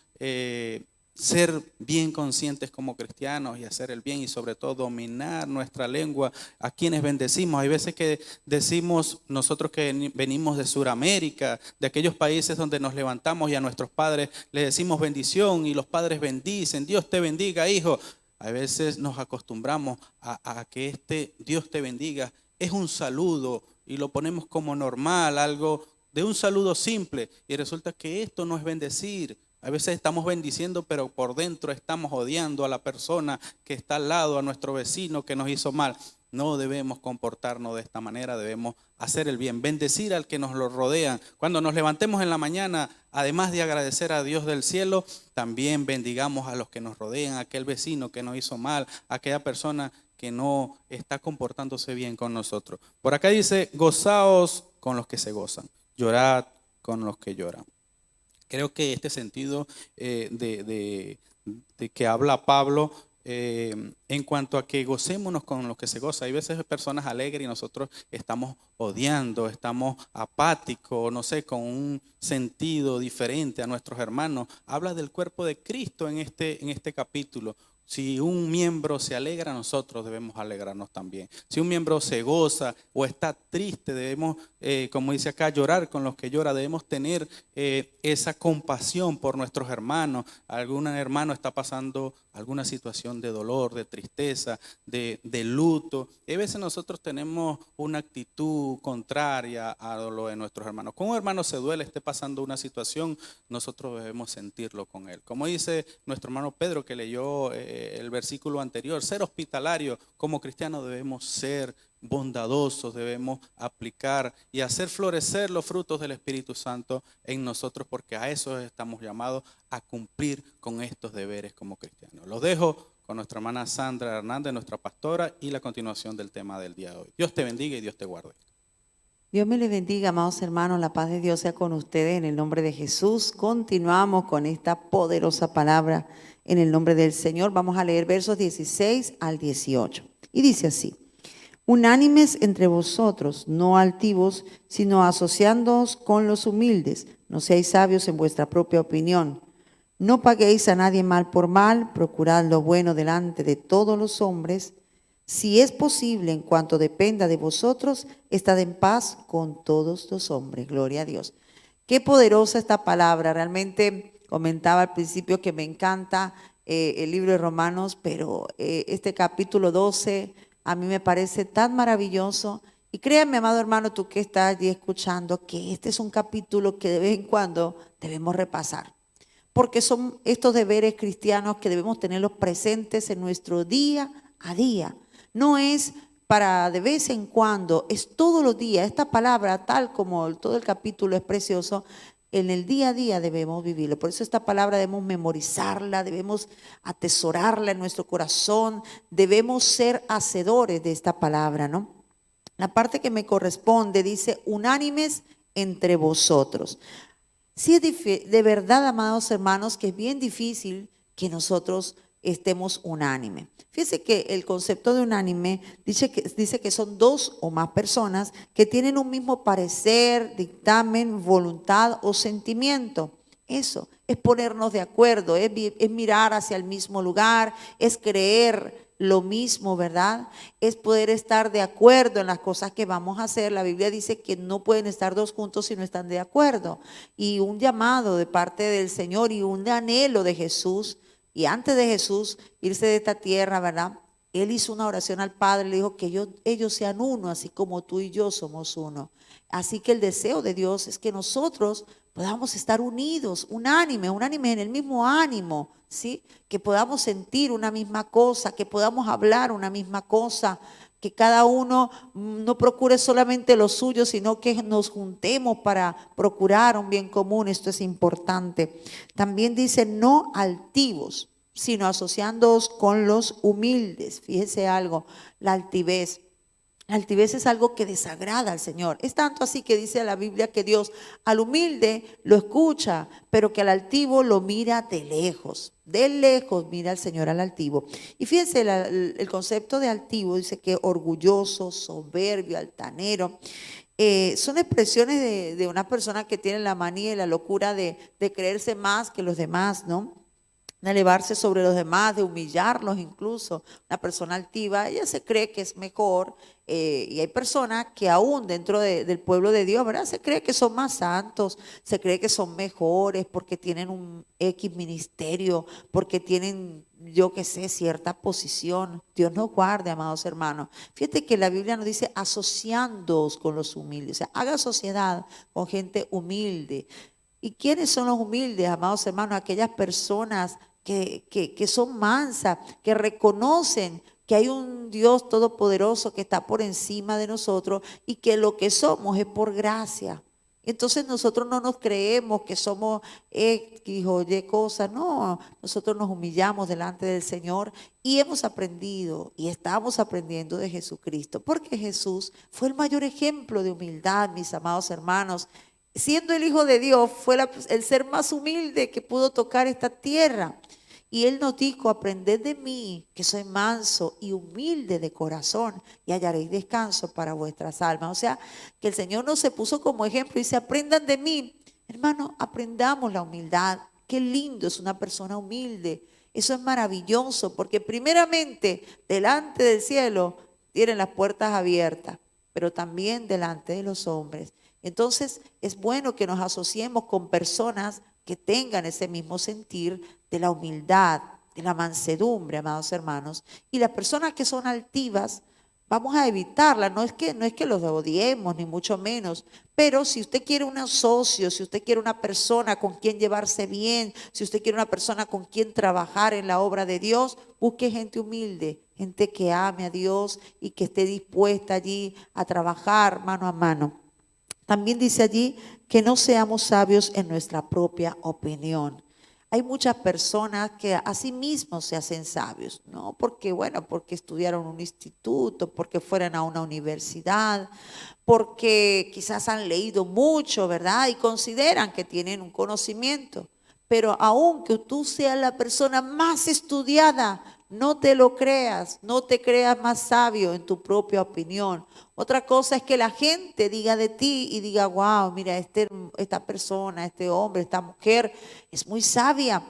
ser bien conscientes como cristianos y hacer el bien, y sobre todo dominar nuestra lengua a quienes bendecimos. Hay veces que decimos nosotros que venimos de Sudamérica, de aquellos países donde nos levantamos y a nuestros padres les decimos bendición y los padres bendicen, Dios te bendiga, hijo. A veces nos acostumbramos a que Dios te bendiga es un saludo y lo ponemos como normal, algo de un saludo simple, y resulta que esto no es bendecir. A veces estamos bendiciendo, pero por dentro estamos odiando a la persona que está al lado, a nuestro vecino que nos hizo mal. No debemos comportarnos de esta manera, debemos hacer el bien, bendecir al que nos lo rodea. Cuando nos levantemos en la mañana, además de agradecer a Dios del cielo, también bendigamos a los que nos rodean, a aquel vecino que nos hizo mal, a aquella persona que no está comportándose bien con nosotros. Por acá dice, gozaos con los que se gozan, llorad con los que lloran. Creo que este sentido de que habla Pablo en cuanto a que gocémonos con los que se goza. Hay veces personas alegres y nosotros estamos odiando, estamos apáticos, no sé, con un sentido diferente a nuestros hermanos. Habla del cuerpo de Cristo en este capítulo. Si un miembro se alegra, nosotros debemos alegrarnos también. Si un miembro se goza o está triste, debemos, como dice acá, llorar con los que lloran. Debemos tener esa compasión por nuestros hermanos. Algún hermano está pasando alguna situación de dolor, de tristeza, de luto. Y a veces nosotros tenemos una actitud contraria a lo de nuestros hermanos. Cuando un hermano se duele, esté pasando una situación, nosotros debemos sentirlo con él. Como dice nuestro hermano Pedro, que leyó el versículo anterior, ser hospitalario. Como cristianos debemos ser bondadosos, debemos aplicar y hacer florecer los frutos del Espíritu Santo en nosotros, porque a eso estamos llamados, a cumplir con estos deberes como cristianos. Los dejo con nuestra hermana Sandra Hernández, nuestra pastora, y la continuación del tema del día de hoy. Dios te bendiga y Dios te guarde. Dios me les bendiga, amados hermanos, la paz de Dios sea con ustedes en el nombre de Jesús. Continuamos con esta poderosa palabra en el nombre del Señor. Vamos a leer versos 16 al 18. Y dice así: unánimes entre vosotros, no altivos, sino asociándoos con los humildes. No seáis sabios en vuestra propia opinión. No paguéis a nadie mal por mal, procurad lo bueno delante de todos los hombres. Si es posible, en cuanto dependa de vosotros, estad en paz con todos los hombres. Gloria a Dios. Qué poderosa esta palabra. Realmente comentaba al principio que me encanta el libro de Romanos, pero este capítulo 12 a mí me parece tan maravilloso. Y créanme, amado hermano, tú que estás allí escuchando, que este es un capítulo que de vez en cuando debemos repasar. Porque son estos deberes cristianos que debemos tenerlos presentes en nuestro día a día. No es para de vez en cuando, es todos los días. Esta palabra, tal como todo el capítulo es precioso, en el día a día debemos vivirlo. Por eso esta palabra debemos memorizarla, debemos atesorarla en nuestro corazón, debemos ser hacedores de esta palabra, ¿no? La parte que me corresponde dice, unánimes entre vosotros. Sí, es de verdad, amados hermanos, que es bien difícil que nosotros estemos unánime. Fíjense que el concepto de unánime dice que son dos o más personas que tienen un mismo parecer, dictamen, voluntad o sentimiento. Eso es ponernos de acuerdo, es mirar hacia el mismo lugar, es creer lo mismo, ¿verdad? Es poder estar de acuerdo en las cosas que vamos a hacer. La Biblia dice que no pueden estar dos juntos si no están de acuerdo. Y un llamado de parte del Señor y un anhelo de Jesús. Y antes de Jesús irse de esta tierra, ¿verdad? Él hizo una oración al Padre, le dijo que ellos sean uno, así como tú y yo somos uno. Así que el deseo de Dios es que nosotros podamos estar unidos, unánime en el mismo ánimo, ¿sí? Que podamos sentir una misma cosa, que podamos hablar una misma cosa, que cada uno no procure solamente lo suyo, sino que nos juntemos para procurar un bien común. Esto es importante. También dice no altivos, sino asociándoos con los humildes. Fíjese algo, la altivez. La altivez es algo que desagrada al Señor. Es tanto así que dice la Biblia que Dios al humilde lo escucha, pero que al altivo lo mira de lejos. De lejos mira el Señor al altivo. Y fíjense, el concepto de altivo dice que orgulloso, soberbio, altanero. Son expresiones de una persona que tiene la manía y la locura de creerse más que los demás, ¿no? De elevarse sobre los demás, de humillarlos incluso. Una persona altiva, ella se cree que es mejor, y hay personas que aún dentro del pueblo de Dios, ¿verdad? Se cree que son más santos, se cree que son mejores porque tienen un X ministerio, porque tienen, yo qué sé, cierta posición. Dios nos guarde, amados hermanos. Fíjate que la Biblia nos dice asociándoos con los humildes, o sea, haga sociedad con gente humilde. ¿Y quiénes son los humildes, amados hermanos? Aquellas personas que son mansas, que reconocen que hay un Dios todopoderoso que está por encima de nosotros y que lo que somos es por gracia. Entonces nosotros no nos creemos que somos X o Y cosas, no, nosotros nos humillamos delante del Señor y hemos aprendido y estamos aprendiendo de Jesucristo, porque Jesús fue el mayor ejemplo de humildad, mis amados hermanos. Siendo el Hijo de Dios, fue el ser más humilde que pudo tocar esta tierra. Y Él nos dijo, aprended de mí, que soy manso y humilde de corazón, y hallaréis descanso para vuestras almas. O sea, que el Señor nos se puso como ejemplo y dice, aprendan de mí. Hermano, aprendamos la humildad. Qué lindo es una persona humilde. Eso es maravilloso, porque primeramente, delante del cielo, tienen las puertas abiertas, pero también delante de los hombres. Entonces es bueno que nos asociemos con personas que tengan ese mismo sentir de la humildad, de la mansedumbre, amados hermanos. Y las personas que son altivas, vamos a evitarlas. No es que los odiemos, ni mucho menos. Pero si usted quiere un socio, si usted quiere una persona con quien llevarse bien, si usted quiere una persona con quien trabajar en la obra de Dios, busque gente humilde, gente que ame a Dios y que esté dispuesta allí a trabajar mano a mano. También dice allí que no seamos sabios en nuestra propia opinión. Hay muchas personas que a sí mismos se hacen sabios, ¿no? Porque estudiaron en un instituto, porque fueron a una universidad, porque quizás han leído mucho, ¿verdad? Y consideran que tienen un conocimiento. Pero aunque tú seas la persona más estudiada, no te lo creas, no te creas más sabio en tu propia opinión. Otra cosa es que la gente diga de ti y diga, wow, mira, esta persona, este hombre, esta mujer es muy sabia.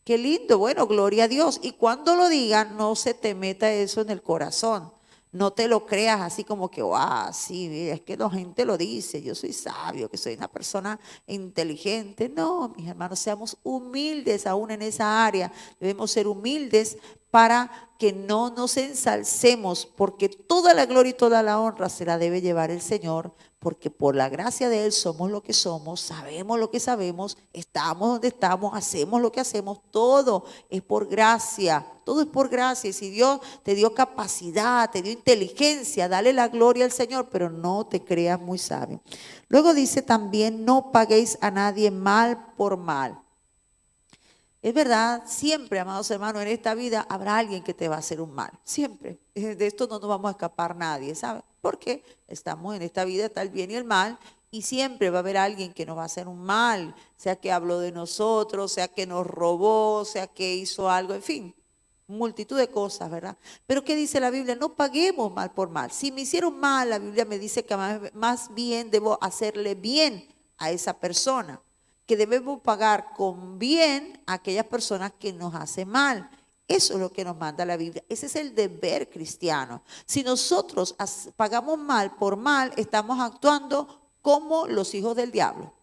Qué lindo, bueno, gloria a Dios. Y cuando lo digan, no se te meta eso en el corazón. No te lo creas así como que, wow, sí, es que la gente lo dice, yo soy sabio, que soy una persona inteligente. No, mis hermanos, seamos humildes aún en esa área. Debemos ser humildes para que no nos ensalcemos, porque toda la gloria y toda la honra se la debe llevar el Señor, porque por la gracia de Él somos lo que somos, sabemos lo que sabemos, estamos donde estamos, hacemos lo que hacemos, todo es por gracia, todo es por gracia. Y si Dios te dio capacidad, te dio inteligencia, dale la gloria al Señor, pero no te creas muy sabio. Luego dice también, no paguéis a nadie mal por mal. Es verdad, siempre, amados hermanos, en esta vida habrá alguien que te va a hacer un mal. Siempre. De esto no nos vamos a escapar nadie, ¿sabe? Porque estamos en esta vida, está el bien y el mal, y siempre va a haber alguien que nos va a hacer un mal, sea que habló de nosotros, sea que nos robó, sea que hizo algo, en fin. multitud de cosas, ¿verdad? Pero ¿qué dice la Biblia? No paguemos mal por mal. Si me hicieron mal, la Biblia me dice que más bien debo hacerle bien a esa persona, que debemos pagar con bien a aquellas personas que nos hacen mal. Eso es lo que nos manda la Biblia. Ese es el deber cristiano. Si nosotros pagamos mal por mal, estamos actuando como los hijos del diablo.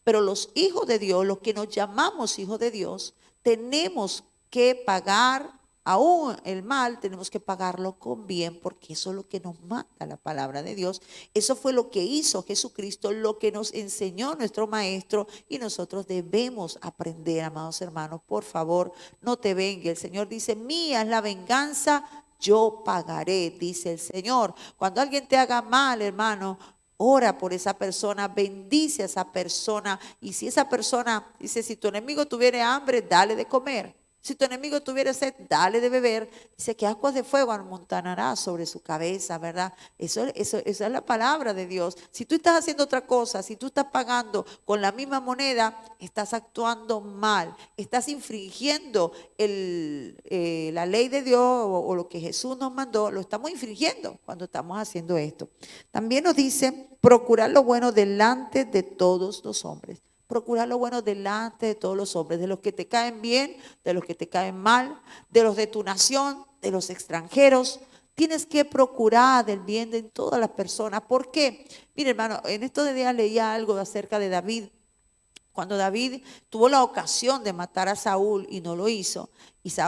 Pero los hijos de Dios, los que nos llamamos hijos de Dios, tenemos que pagar aún el mal, tenemos que pagarlo con bien, porque eso es lo que nos manda la palabra de Dios. Eso fue lo que hizo Jesucristo, lo que nos enseñó nuestro maestro, y nosotros debemos aprender, amados hermanos. Por favor, no te vengue. El Señor dice, mía es la venganza, yo pagaré, dice el Señor. Cuando alguien te haga mal, hermano, ora por esa persona, bendice a esa persona. Y si esa persona dice, si tu enemigo tuviera hambre, dale de comer. Si tu enemigo tuviera sed, dale de beber. Dice que aguas de fuego amontonará sobre su cabeza, ¿verdad? Esa es la palabra de Dios. Si tú estás haciendo otra cosa, si tú estás pagando con la misma moneda, estás actuando mal. Estás infringiendo la ley de Dios o lo que Jesús nos mandó. Lo estamos infringiendo cuando estamos haciendo esto. También nos dice, procurar lo bueno delante de todos los hombres. Procurar lo bueno delante de todos los hombres, de los que te caen bien, de los que te caen mal, de los de tu nación, de los extranjeros. Tienes que procurar el bien de todas las personas. ¿Por qué? Mire, hermano, en estos días leía algo acerca de David. Cuando David tuvo la ocasión de matar a Saúl y no lo hizo,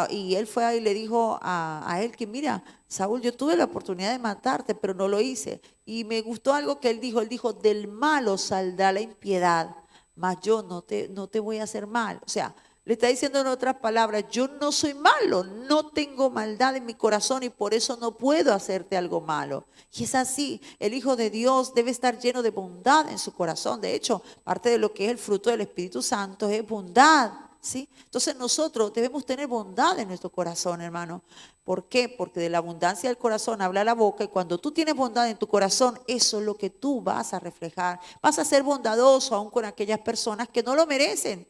y él fue ahí y le dijo a él que mira, Saúl, yo tuve la oportunidad de matarte, pero no lo hice. Y me gustó algo que él dijo, del malo saldrá la impiedad, mas yo no te voy a hacer mal. O sea, le está diciendo en otras palabras, yo no soy malo, no tengo maldad en mi corazón y por eso no puedo hacerte algo malo. Y es así, el Hijo de Dios debe estar lleno de bondad en su corazón. De hecho, parte de lo que es el fruto del Espíritu Santo es bondad, ¿sí? Entonces nosotros debemos tener bondad en nuestro corazón, hermano. ¿Por qué? Porque de la abundancia del corazón habla la boca, y cuando tú tienes bondad en tu corazón, eso es lo que tú vas a reflejar. Vas a ser bondadoso aún con aquellas personas que no lo merecen.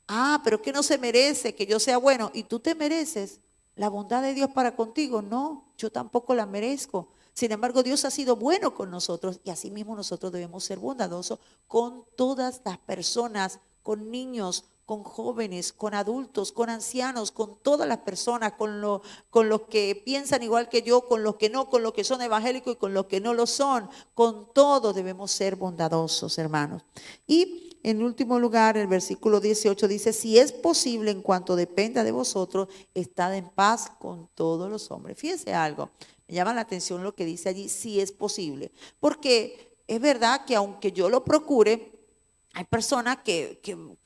Ah, pero que no se merece que yo sea bueno. ¿Y tú te mereces la bondad de Dios para contigo? No, yo tampoco la merezco. Sin embargo, Dios ha sido bueno con nosotros, y así mismo nosotros debemos ser bondadosos con todas las personas, con niños, con jóvenes, con adultos, con ancianos, con todas las personas, con los que piensan igual que yo, con los que no, con los que son evangélicos y con los que no lo son. Con todos debemos ser bondadosos, hermanos. Y en último lugar, el versículo 18 dice, si es posible, en cuanto dependa de vosotros, estad en paz con todos los hombres. Fíjense algo, me llama la atención lo que dice allí, si es posible. Porque es verdad que aunque yo lo procure, hay personas que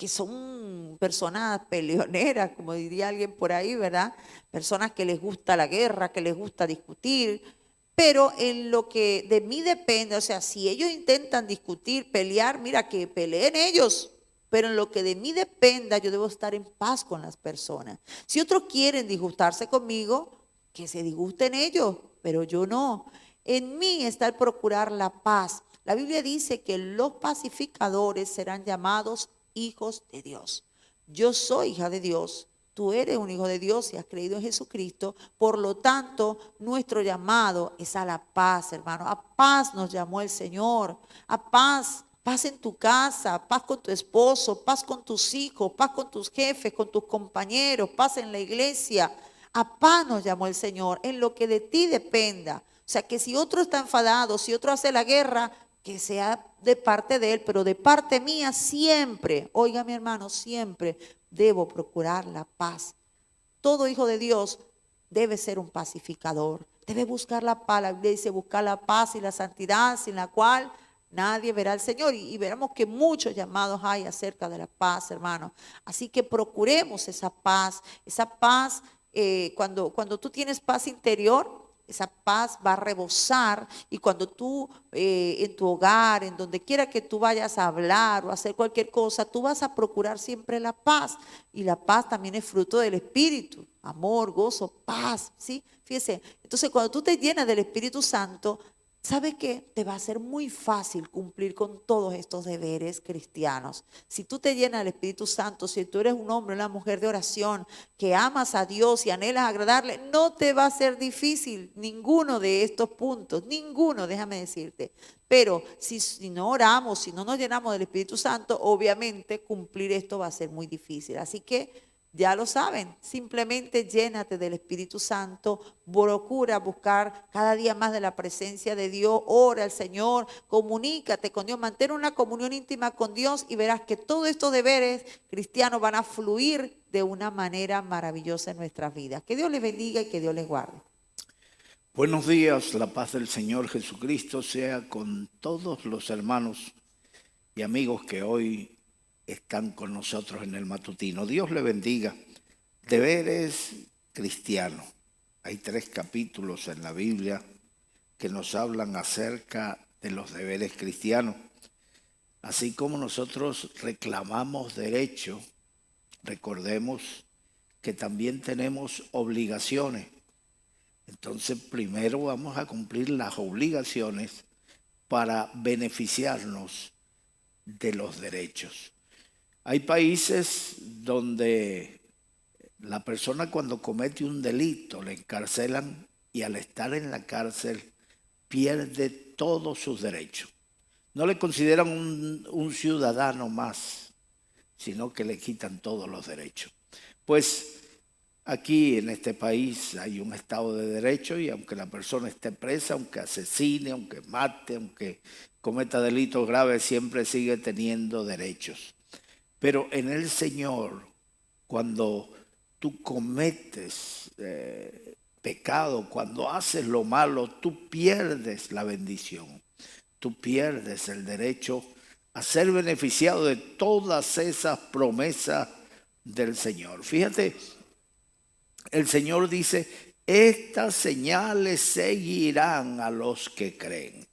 son personas peleoneras, como diría alguien por ahí, ¿verdad? Personas que les gusta la guerra, que les gusta discutir. Pero en lo que de mí depende, o sea, si ellos intentan discutir, pelear, mira, que peleen ellos. Pero en lo que de mí dependa, yo debo estar en paz con las personas. Si otros quieren disgustarse conmigo, que se disgusten ellos, pero yo no. En mí está el procurar la paz. La Biblia dice que los pacificadores serán llamados hijos de Dios. Yo soy hija de Dios. Tú eres un hijo de Dios y has creído en Jesucristo. Por lo tanto, nuestro llamado es a la paz, hermano. A paz nos llamó el Señor. A paz. Paz en tu casa, paz con tu esposo, paz con tus hijos, paz con tus jefes, con tus compañeros, paz en la iglesia. A paz nos llamó el Señor, en lo que de ti dependa. O sea, que si otro está enfadado, si otro hace la guerra, que sea de parte de él, pero de parte mía siempre, oiga mi hermano, siempre debo procurar la paz. Todo hijo de Dios debe ser un pacificador, debe buscar la paz. La Biblia dice buscar la paz y la santidad, sin la cual nadie verá al Señor. Y veremos que muchos llamados hay acerca de la paz, hermano. Así que procuremos esa paz. Esa paz, cuando tú tienes paz interior, esa paz va a rebosar, y cuando tú en tu hogar, en donde quiera que tú vayas a hablar o a hacer cualquier cosa, tú vas a procurar siempre la paz. Y la paz también es fruto del Espíritu, amor, gozo, paz, ¿sí? Fíjese, entonces cuando tú te llenas del Espíritu Santo, ¿sabe qué? Te va a ser muy fácil cumplir con todos estos deberes cristianos. Si tú te llenas del Espíritu Santo, si tú eres un hombre o una mujer de oración, que amas a Dios y anhelas agradarle, no te va a ser difícil ninguno de estos puntos, ninguno, déjame decirte. Pero si no oramos, si no nos llenamos del Espíritu Santo, obviamente cumplir esto va a ser muy difícil. Así que ya lo saben, simplemente llénate del Espíritu Santo, procura buscar cada día más de la presencia de Dios, ora al Señor, comunícate con Dios, mantén una comunión íntima con Dios y verás que todos estos deberes cristianos van a fluir de una manera maravillosa en nuestras vidas. Que Dios les bendiga y que Dios les guarde. Buenos días, la paz del Señor Jesucristo sea con todos los hermanos y amigos que hoy están con nosotros en el matutino. Dios le bendiga. Deberes cristianos. Hay 3 capítulos en la Biblia que nos hablan acerca de los deberes cristianos. Así como nosotros reclamamos derecho, recordemos que también tenemos obligaciones. Entonces, primero vamos a cumplir las obligaciones para beneficiarnos de los derechos. Hay países donde la persona cuando comete un delito le encarcelan y al estar en la cárcel pierde todos sus derechos. No le consideran un ciudadano más, sino que le quitan todos los derechos. Pues aquí en este país hay un Estado de Derecho y aunque la persona esté presa, aunque asesine, aunque mate, aunque cometa delitos graves, siempre sigue teniendo derechos. Pero en el Señor, cuando tú cometes pecado, cuando haces lo malo, tú pierdes la bendición, tú pierdes el derecho a ser beneficiado de todas esas promesas del Señor. Fíjate, el Señor dice, estas señales seguirán a los que creen.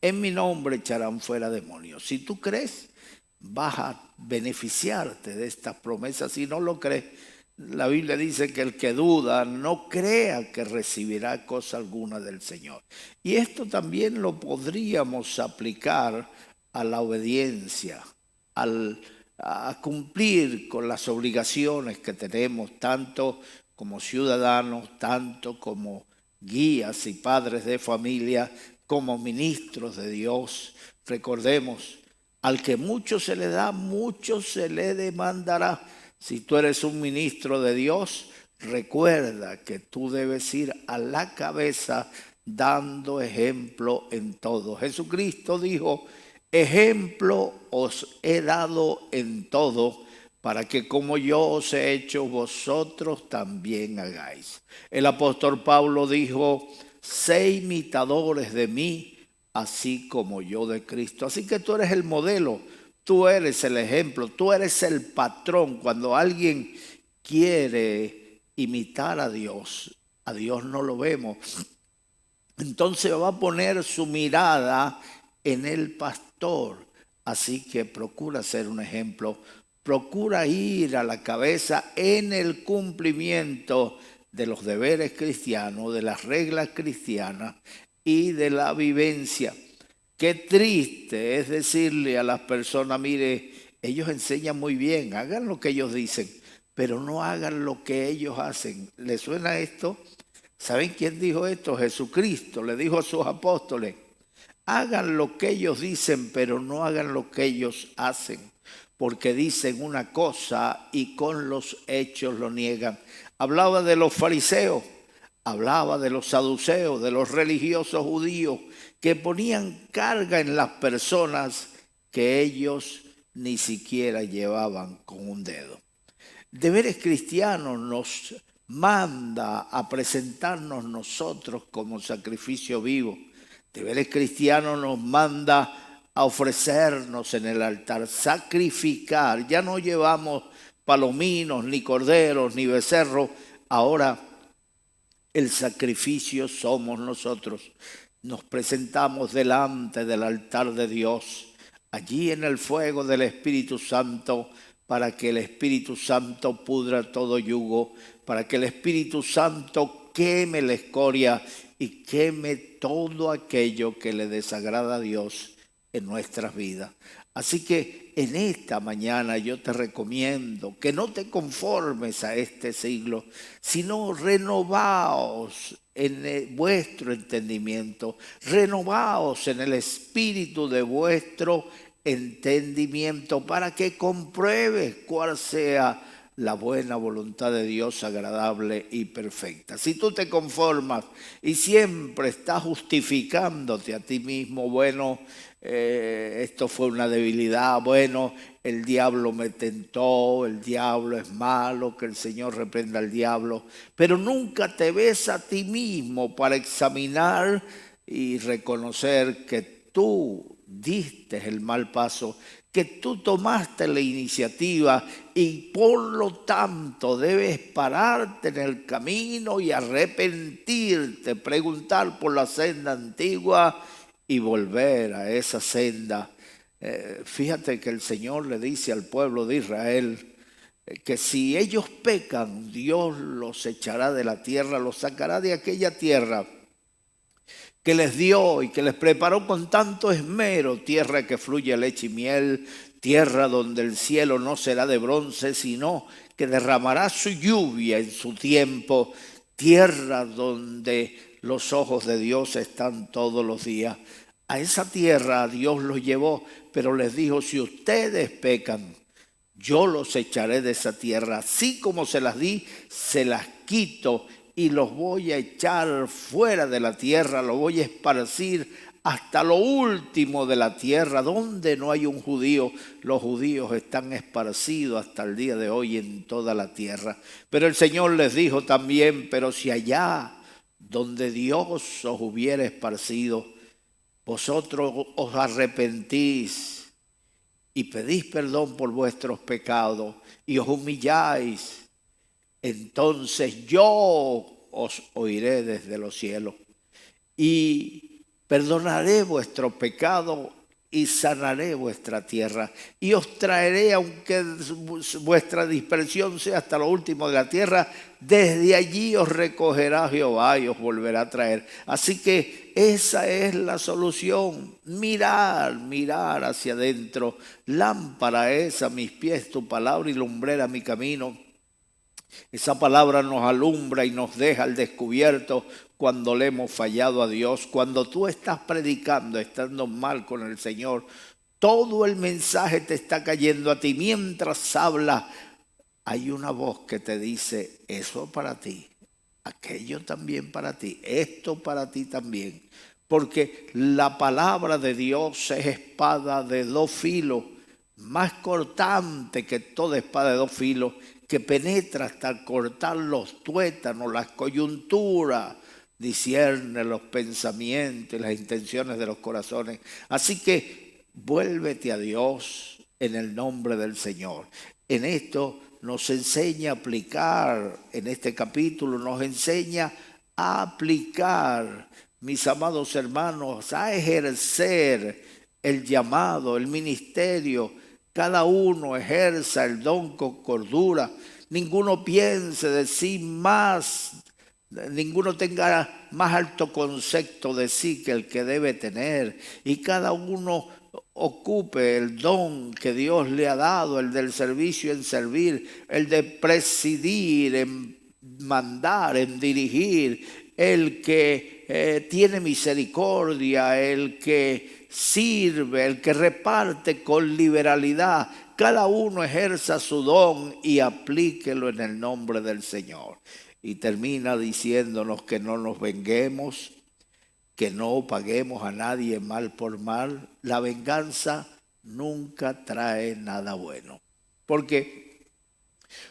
En mi nombre echarán fuera demonios. Si tú crees, vas a beneficiarte de estas promesas. Si no lo crees, la Biblia dice que el que duda no crea que recibirá cosa alguna del Señor. Y esto también lo podríamos aplicar a la obediencia, a cumplir con las obligaciones que tenemos, tanto como ciudadanos, tanto como guías y padres de familia, como ministros de Dios. Recordemos, al que mucho se le da, mucho se le demandará. Si tú eres un ministro de Dios, recuerda que tú debes ir a la cabeza dando ejemplo en todo. Jesucristo dijo, ejemplo os he dado en todo, para que como yo os he hecho, vosotros también hagáis. El apóstol Pablo dijo, sé imitadores de mí, así como yo de Cristo. Así que tú eres el modelo, tú eres el ejemplo, tú eres el patrón. Cuando alguien quiere imitar a Dios no lo vemos. Entonces va a poner su mirada en el pastor. Así que procura ser un ejemplo, procura ir a la cabeza en el cumplimiento de los deberes cristianos, de las reglas cristianas y de la vivencia. Qué triste es decirle a las personas, mire, ellos enseñan muy bien, hagan lo que ellos dicen, pero no hagan lo que ellos hacen. ¿Les suena esto? ¿Saben quién dijo esto? Jesucristo le dijo a sus apóstoles, hagan lo que ellos dicen, pero no hagan lo que ellos hacen, porque dicen una cosa y con los hechos lo niegan. Hablaba de los fariseos, hablaba de los saduceos, de los religiosos judíos que ponían carga en las personas que ellos ni siquiera llevaban con un dedo. Deberes cristianos nos manda a presentarnos nosotros como sacrificio vivo. Deberes cristianos nos manda a ofrecernos en el altar, sacrificar. Ya no llevamos palominos, ni corderos, ni becerros. Ahora el sacrificio somos nosotros. Nos presentamos delante del altar de Dios, allí en el fuego del Espíritu Santo, para que el Espíritu Santo pudra todo yugo, para que el Espíritu Santo queme la escoria y queme todo aquello que le desagrada a Dios en nuestras vidas. Así que en esta mañana yo te recomiendo que no te conformes a este siglo, sino renovaos en vuestro entendimiento, renovaos en el espíritu de vuestro entendimiento para que compruebes cuál sea la buena voluntad de Dios agradable y perfecta. Si tú te conformas y siempre estás justificándote a ti mismo, bueno, esto fue una debilidad, bueno, el diablo me tentó, el diablo es malo, que el Señor reprenda al diablo, pero nunca te ves a ti mismo para examinar y reconocer que tú diste el mal paso, que tú tomaste la iniciativa y por lo tanto debes pararte en el camino y arrepentirte, preguntar por la senda antigua y volver a esa senda. Fíjate que el Señor le dice al pueblo de Israel que si ellos pecan, Dios los echará de la tierra, los sacará de aquella tierra que les dio y que les preparó con tanto esmero, tierra que fluye leche y miel, tierra donde el cielo no será de bronce, sino que derramará su lluvia en su tiempo, tierra donde los ojos de Dios están todos los días. A esa tierra Dios los llevó, pero les dijo, si ustedes pecan, yo los echaré de esa tierra, así como se las di, se las quito y los voy a echar fuera de la tierra, los voy a esparcir hasta lo último de la tierra, donde no hay un judío. Los judíos están esparcidos hasta el día de hoy en toda la tierra. Pero el Señor les dijo también, pero si allá donde Dios os hubiera esparcido, vosotros os arrepentís y pedís perdón por vuestros pecados y os humilláis, entonces yo os oiré desde los cielos y perdonaré vuestro pecado y sanaré vuestra tierra y os traeré, aunque vuestra dispersión sea hasta lo último de la tierra, desde allí os recogerá Jehová y os volverá a traer. Así que esa es la solución, mirar hacia adentro. Lámpara es a mis pies tu palabra y lumbrera mi camino. Esa palabra nos alumbra y nos deja al descubierto cuando le hemos fallado a Dios. Cuando tú estás predicando, estando mal con el Señor, todo el mensaje te está cayendo a ti. Mientras hablas, hay una voz que te dice, eso para ti, aquello también para ti, esto para ti también. Porque la palabra de Dios es espada de dos filos, más cortante que toda espada de dos filos, que penetra hasta cortar los tuétanos, las coyunturas, discierne los pensamientos y las intenciones de los corazones. Así que vuélvete a Dios en el nombre del Señor. En esto nos enseña a aplicar, en este capítulo nos enseña a aplicar, mis amados hermanos, a ejercer el llamado, el ministerio. Cada uno ejerza el don con cordura. Ninguno piense de sí más, ninguno tenga más alto concepto de sí que el que debe tener. Y cada uno ocupe el don que Dios le ha dado, el del servicio en servir, el de presidir, en mandar, en dirigir, el que tiene misericordia, el que sirve, el que reparte con liberalidad. Cada uno ejerza su don y aplíquelo en el nombre del Señor. Y termina diciéndonos que no nos venguemos, que no paguemos a nadie mal por mal. La venganza nunca trae nada bueno. Porque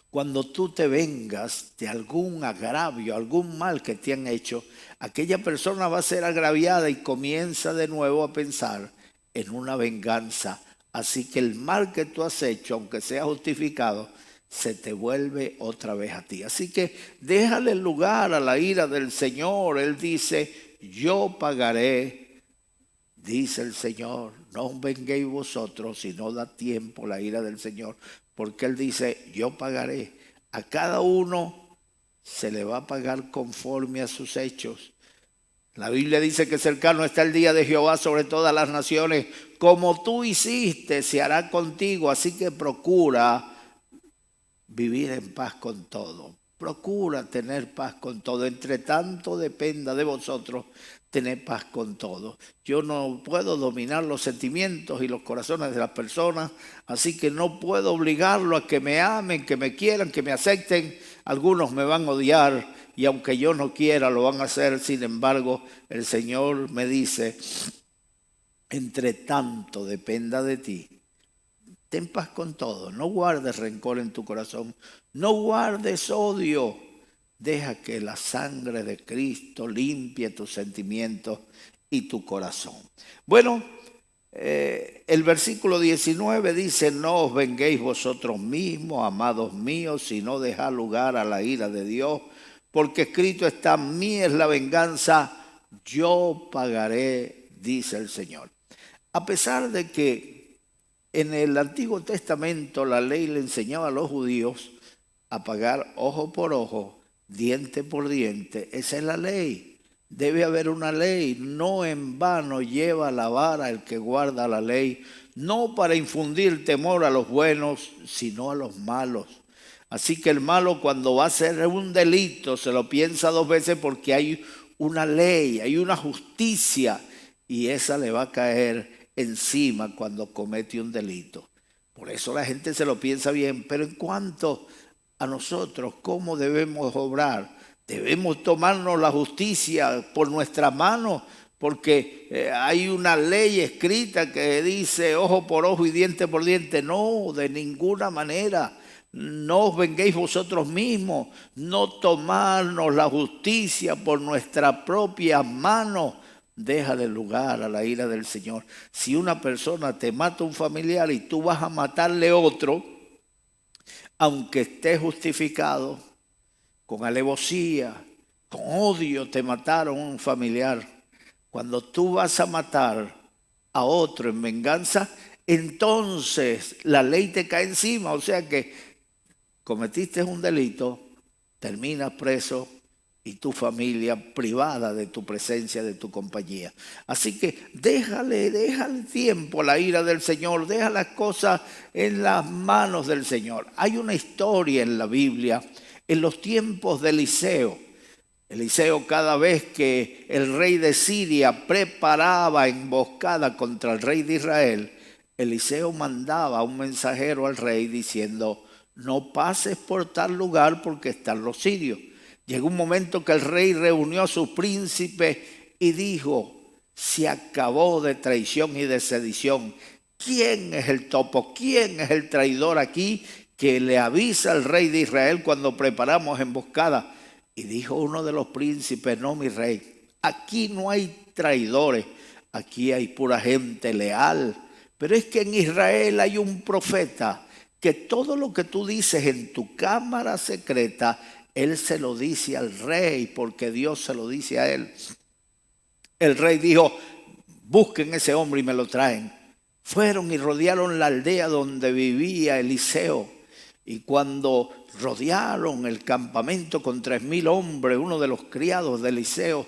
cuando tú te vengas de algún agravio, algún mal que te han hecho, aquella persona va a ser agraviada y comienza de nuevo a pensar en una venganza. Así que el mal que tú has hecho, aunque sea justificado, se te vuelve otra vez a ti. Así que déjale lugar a la ira del Señor. Él dice, yo pagaré, dice el Señor. No os venguéis vosotros, si no da tiempo la ira del Señor. Porque Él dice, yo pagaré. A cada uno se le va a pagar conforme a sus hechos. La Biblia dice que cercano está el día de Jehová sobre todas las naciones. Como tú hiciste, se hará contigo. Así que procura vivir en paz con todo. Procura tener paz con todo. Entre tanto dependa de vosotros tener paz con todo. Yo no puedo dominar los sentimientos y los corazones de las personas, así que no puedo obligarlo a que me amen, que me quieran, que me acepten. Algunos me van a odiar y aunque yo no quiera lo van a hacer. Sin embargo, el Señor me dice, entre tanto dependa de ti, ten paz con todo, no guardes rencor en tu corazón, no guardes odio. Deja que la sangre de Cristo limpie tus sentimientos y tu corazón. Bueno, el versículo 19 dice, no os venguéis vosotros mismos, amados míos, sino dejad lugar a la ira de Dios, porque escrito está, mía es la venganza, yo pagaré, dice el Señor. A pesar de que en el Antiguo Testamento la ley le enseñaba a los judíos a pagar ojo por ojo, diente por diente, esa es la ley. Debe haber una ley, no en vano lleva la vara el que guarda la ley, no para infundir temor a los buenos, sino a los malos. Así que el malo cuando va a hacer un delito se lo piensa dos veces porque hay una ley, hay una justicia y esa le va a caer encima cuando comete un delito. Por eso la gente se lo piensa bien, pero en cuanto a nosotros, ¿cómo debemos obrar? Debemos tomarnos la justicia por nuestra mano, porque hay una ley escrita que dice ojo por ojo y diente por diente. No, de ninguna manera. No os venguéis vosotros mismos, no tomarnos la justicia por nuestra propia mano. Deja de lugar a la ira del Señor. Si una persona te mata un familiar y tú vas a matarle otro, aunque esté justificado, con alevosía, con odio te mataron un familiar. Cuando tú vas a matar a otro en venganza, entonces la ley te cae encima. O sea que cometiste un delito, terminas preso y tu familia privada de tu presencia, de tu compañía. Así que déjale tiempo a la ira del Señor, deja las cosas en las manos del Señor. Hay una historia en la Biblia, en los tiempos de Eliseo. Eliseo, cada vez que el rey de Siria preparaba emboscada contra el rey de Israel, Eliseo mandaba un mensajero al rey diciendo, no pases por tal lugar porque están los sirios. Llegó un momento que el rey reunió a sus príncipes y dijo, se acabó de traición y de sedición. ¿Quién es el topo? ¿Quién es el traidor aquí que le avisa al rey de Israel cuando preparamos emboscada? Y dijo uno de los príncipes, no, mi rey, aquí no hay traidores, aquí hay pura gente leal. Pero es que en Israel hay un profeta que todo lo que tú dices en tu cámara secreta, él se lo dice al rey porque Dios se lo dice a él. El rey dijo, busquen ese hombre y me lo traen. Fueron y rodearon la aldea donde vivía Eliseo. Y cuando rodearon el campamento con 3,000 hombres, uno de los criados de Eliseo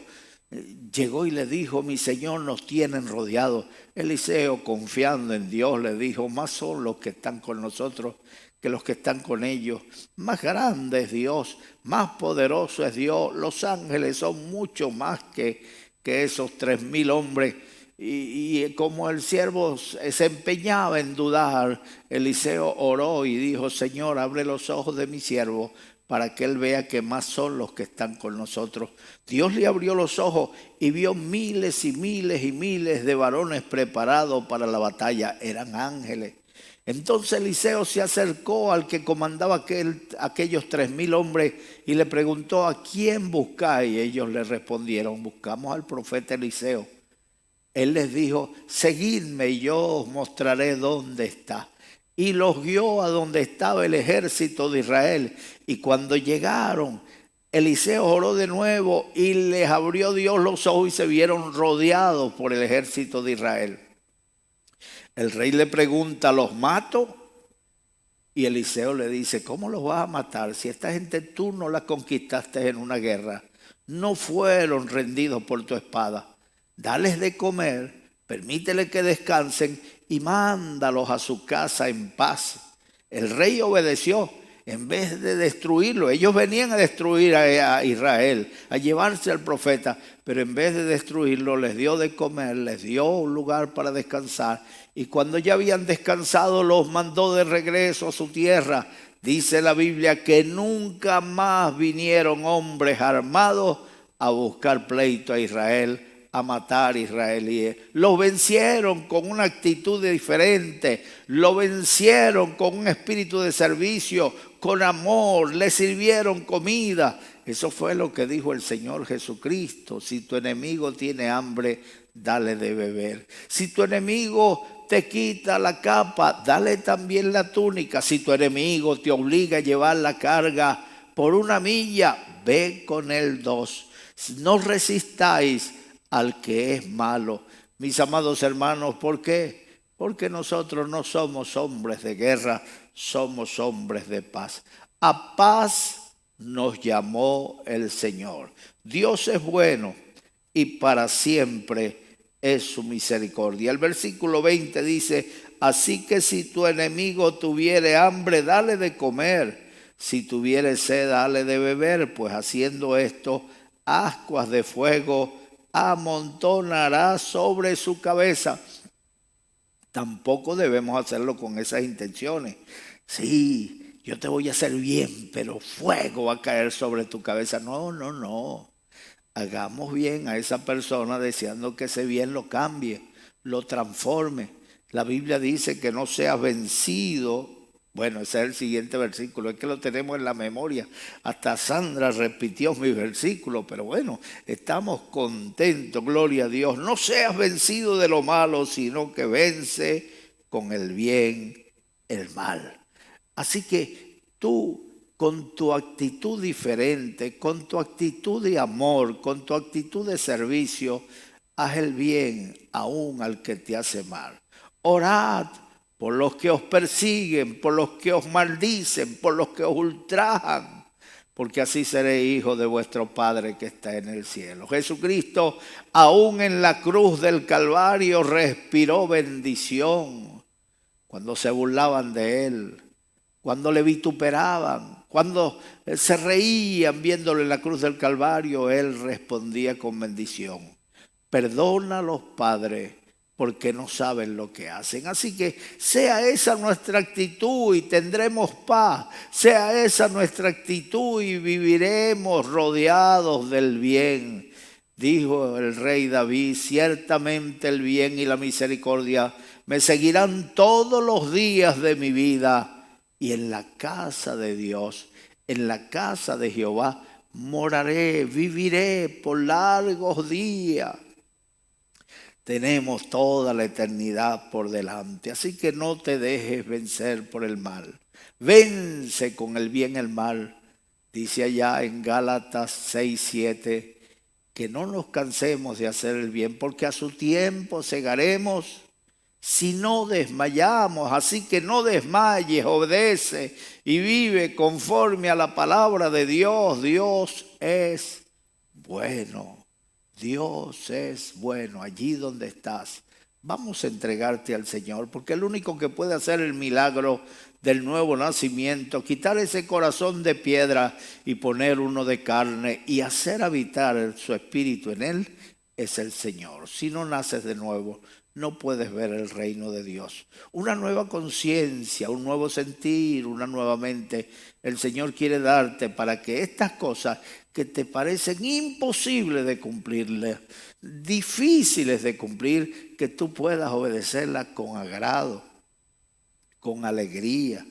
llegó y le dijo, mi señor, nos tienen rodeados. Eliseo, confiando en Dios, le dijo, más son los que están con nosotros que los que están con ellos. Más grande es Dios, más poderoso es Dios. Los ángeles son mucho más que esos 3,000 hombres. Y como el siervo se empeñaba en dudar, Eliseo oró y dijo, Señor, abre los ojos de mi siervo para que él vea que más son los que están con nosotros. Dios le abrió los ojos y vio miles y miles y miles de varones preparados para la batalla. Eran ángeles. Entonces Eliseo se acercó al que comandaba aquellos 3,000 hombres y le preguntó, ¿a quién buscáis? Y ellos le respondieron, buscamos al profeta Eliseo. Él les dijo, seguidme y yo os mostraré dónde está. Y los guió a donde estaba el ejército de Israel. Y cuando llegaron, Eliseo oró de nuevo y les abrió Dios los ojos y se vieron rodeados por el ejército de Israel. El rey le pregunta, ¿los mato? Y Eliseo le dice, ¿cómo los vas a matar? Si esta gente tú no la conquistaste en una guerra. no fueron rendidos por tu espada. Dales de comer, permítele que descansen y mándalos a su casa en paz. El rey obedeció en vez de destruirlo. Ellos venían a destruir a Israel, a llevarse al profeta, pero en vez de destruirlo les dio de comer, les dio un lugar para descansar. Y cuando ya habían descansado los mandó de regreso a su tierra. Dice la Biblia que nunca más vinieron hombres armados a buscar pleito a Israel, a matar israelíes. Lo vencieron con una actitud diferente, lo vencieron con un espíritu de servicio, con amor, le sirvieron comida. Eso fue lo que dijo el Señor Jesucristo: si tu enemigo tiene hambre, dale de beber. Si tu enemigo te quita la capa, dale también la túnica. Si tu enemigo te obliga a llevar la carga por 1 milla, ve con él 2. No resistáis al que es malo. Mis amados hermanos, ¿por qué? Porque nosotros no somos hombres de guerra, somos hombres de paz. A paz nos llamó el Señor. Dios es bueno y para siempre es su misericordia. El versículo 20 dice: así que si tu enemigo tuviere hambre, dale de comer. Si tuviere sed, dale de beber, pues haciendo esto, ascuas de fuego amontonará sobre su cabeza. Tampoco debemos hacerlo con esas intenciones. Sí, yo te voy a hacer bien, pero fuego va a caer sobre tu cabeza. No, no, no. Hagamos bien a esa persona deseando que ese bien lo cambie, lo transforme. La Biblia dice que no seas vencido. Bueno, ese es el siguiente versículo, es que lo tenemos en la memoria. Hasta Sandra repitió mi versículo, pero bueno, estamos contentos, gloria a Dios. No seas vencido de lo malo, sino que vence con el bien el mal. Así que tú, con tu actitud diferente, con tu actitud de amor, con tu actitud de servicio, haz el bien aún al que te hace mal. Orad por los que os persiguen, por los que os maldicen, por los que os ultrajan, porque así seréis hijos de vuestro Padre que está en el cielo. Jesucristo, aún en la cruz del Calvario, respiró bendición. Cuando se burlaban de él, cuando le vituperaban, cuando se reían viéndolo en la cruz del Calvario, él respondía con bendición. Perdónalos, Padre, porque no saben lo que hacen. Así que sea esa nuestra actitud y tendremos paz. Sea esa nuestra actitud y viviremos rodeados del bien. Dijo el rey David: ciertamente el bien y la misericordia me seguirán todos los días de mi vida, y en la casa de Dios, en la casa de Jehová, moraré, viviré por largos días. Tenemos toda la eternidad por delante, así que no te dejes vencer por el mal. Vence con el bien el mal. Dice allá en Gálatas 6:7 que no nos cansemos de hacer el bien, porque a su tiempo segaremos si no desmayamos. Así que no desmayes, obedece y vive conforme a la palabra de Dios. Dios es bueno. Dios es bueno allí donde estás. Vamos a entregarte al Señor, porque el único que puede hacer el milagro del nuevo nacimiento, quitar ese corazón de piedra y poner uno de carne y hacer habitar su espíritu en él, es el Señor. Si no naces de nuevo, no puedes ver el reino de Dios. Una nueva conciencia, un nuevo sentir, una nueva mente, el Señor quiere darte para que estas cosas que te parecen imposibles de cumplirle, difíciles de cumplir, que tú puedas obedecerlas con agrado, con alegría.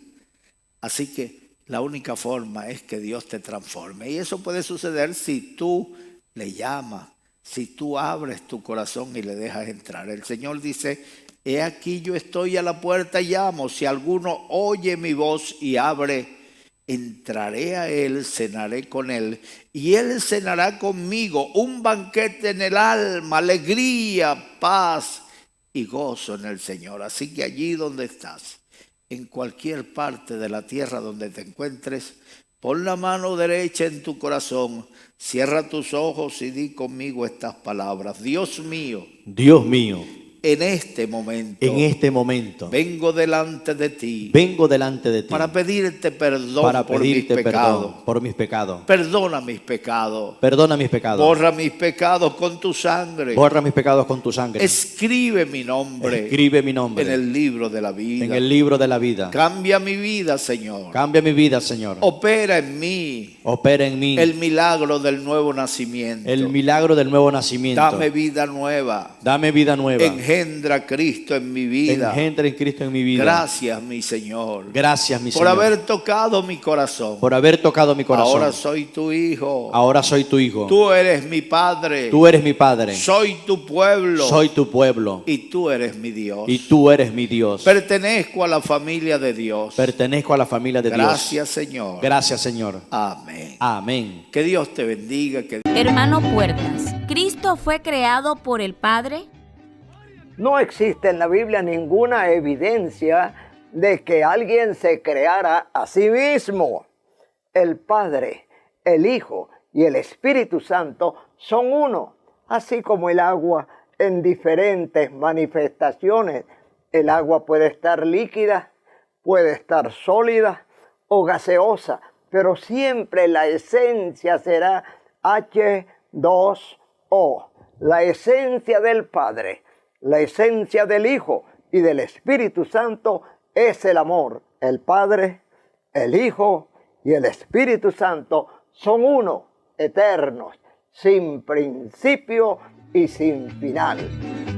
Así que la única forma es que Dios te transforme. Y eso puede suceder si tú le llamas, si tú abres tu corazón y le dejas entrar. El Señor dice: he aquí yo estoy a la puerta y llamo. Si alguno oye mi voz y abre, entraré a él, cenaré con él y él cenará conmigo. Un banquete en el alma, alegría, paz y gozo en el Señor. Así que allí donde estás, en cualquier parte de la tierra donde te encuentres, Pon la mano derecha en tu corazón. Cierra tus ojos y di conmigo estas palabras. Dios mío, en este momento, vengo delante de ti para pedirte perdón por mis pecados. Perdona mis pecados. Borra mis pecados con tu sangre. Escribe mi nombre en el libro de la vida. Cambia mi vida, Señor. Opera en mí el milagro del nuevo nacimiento. Dame vida nueva. Engendra Cristo en mi vida. Gracias, mi Señor. Por haber tocado mi corazón. Ahora soy tu hijo. Tú eres mi Padre. Soy tu pueblo. Y tú eres mi Dios. Pertenezco a la familia de Dios. Gracias, Señor. Amén. Que Dios te bendiga. Hermano Puertas, ¿Cristo fue creado por el Padre? No existe en la Biblia ninguna evidencia de que alguien se creara a sí mismo. El Padre, el Hijo y el Espíritu Santo son uno, así como el agua en diferentes manifestaciones. El agua puede estar líquida, puede estar sólida o gaseosa, pero siempre la esencia será H2O. La esencia del Padre, la esencia del Hijo y del Espíritu Santo es el amor. El Padre, el Hijo y el Espíritu Santo son uno, eternos, sin principio y sin final.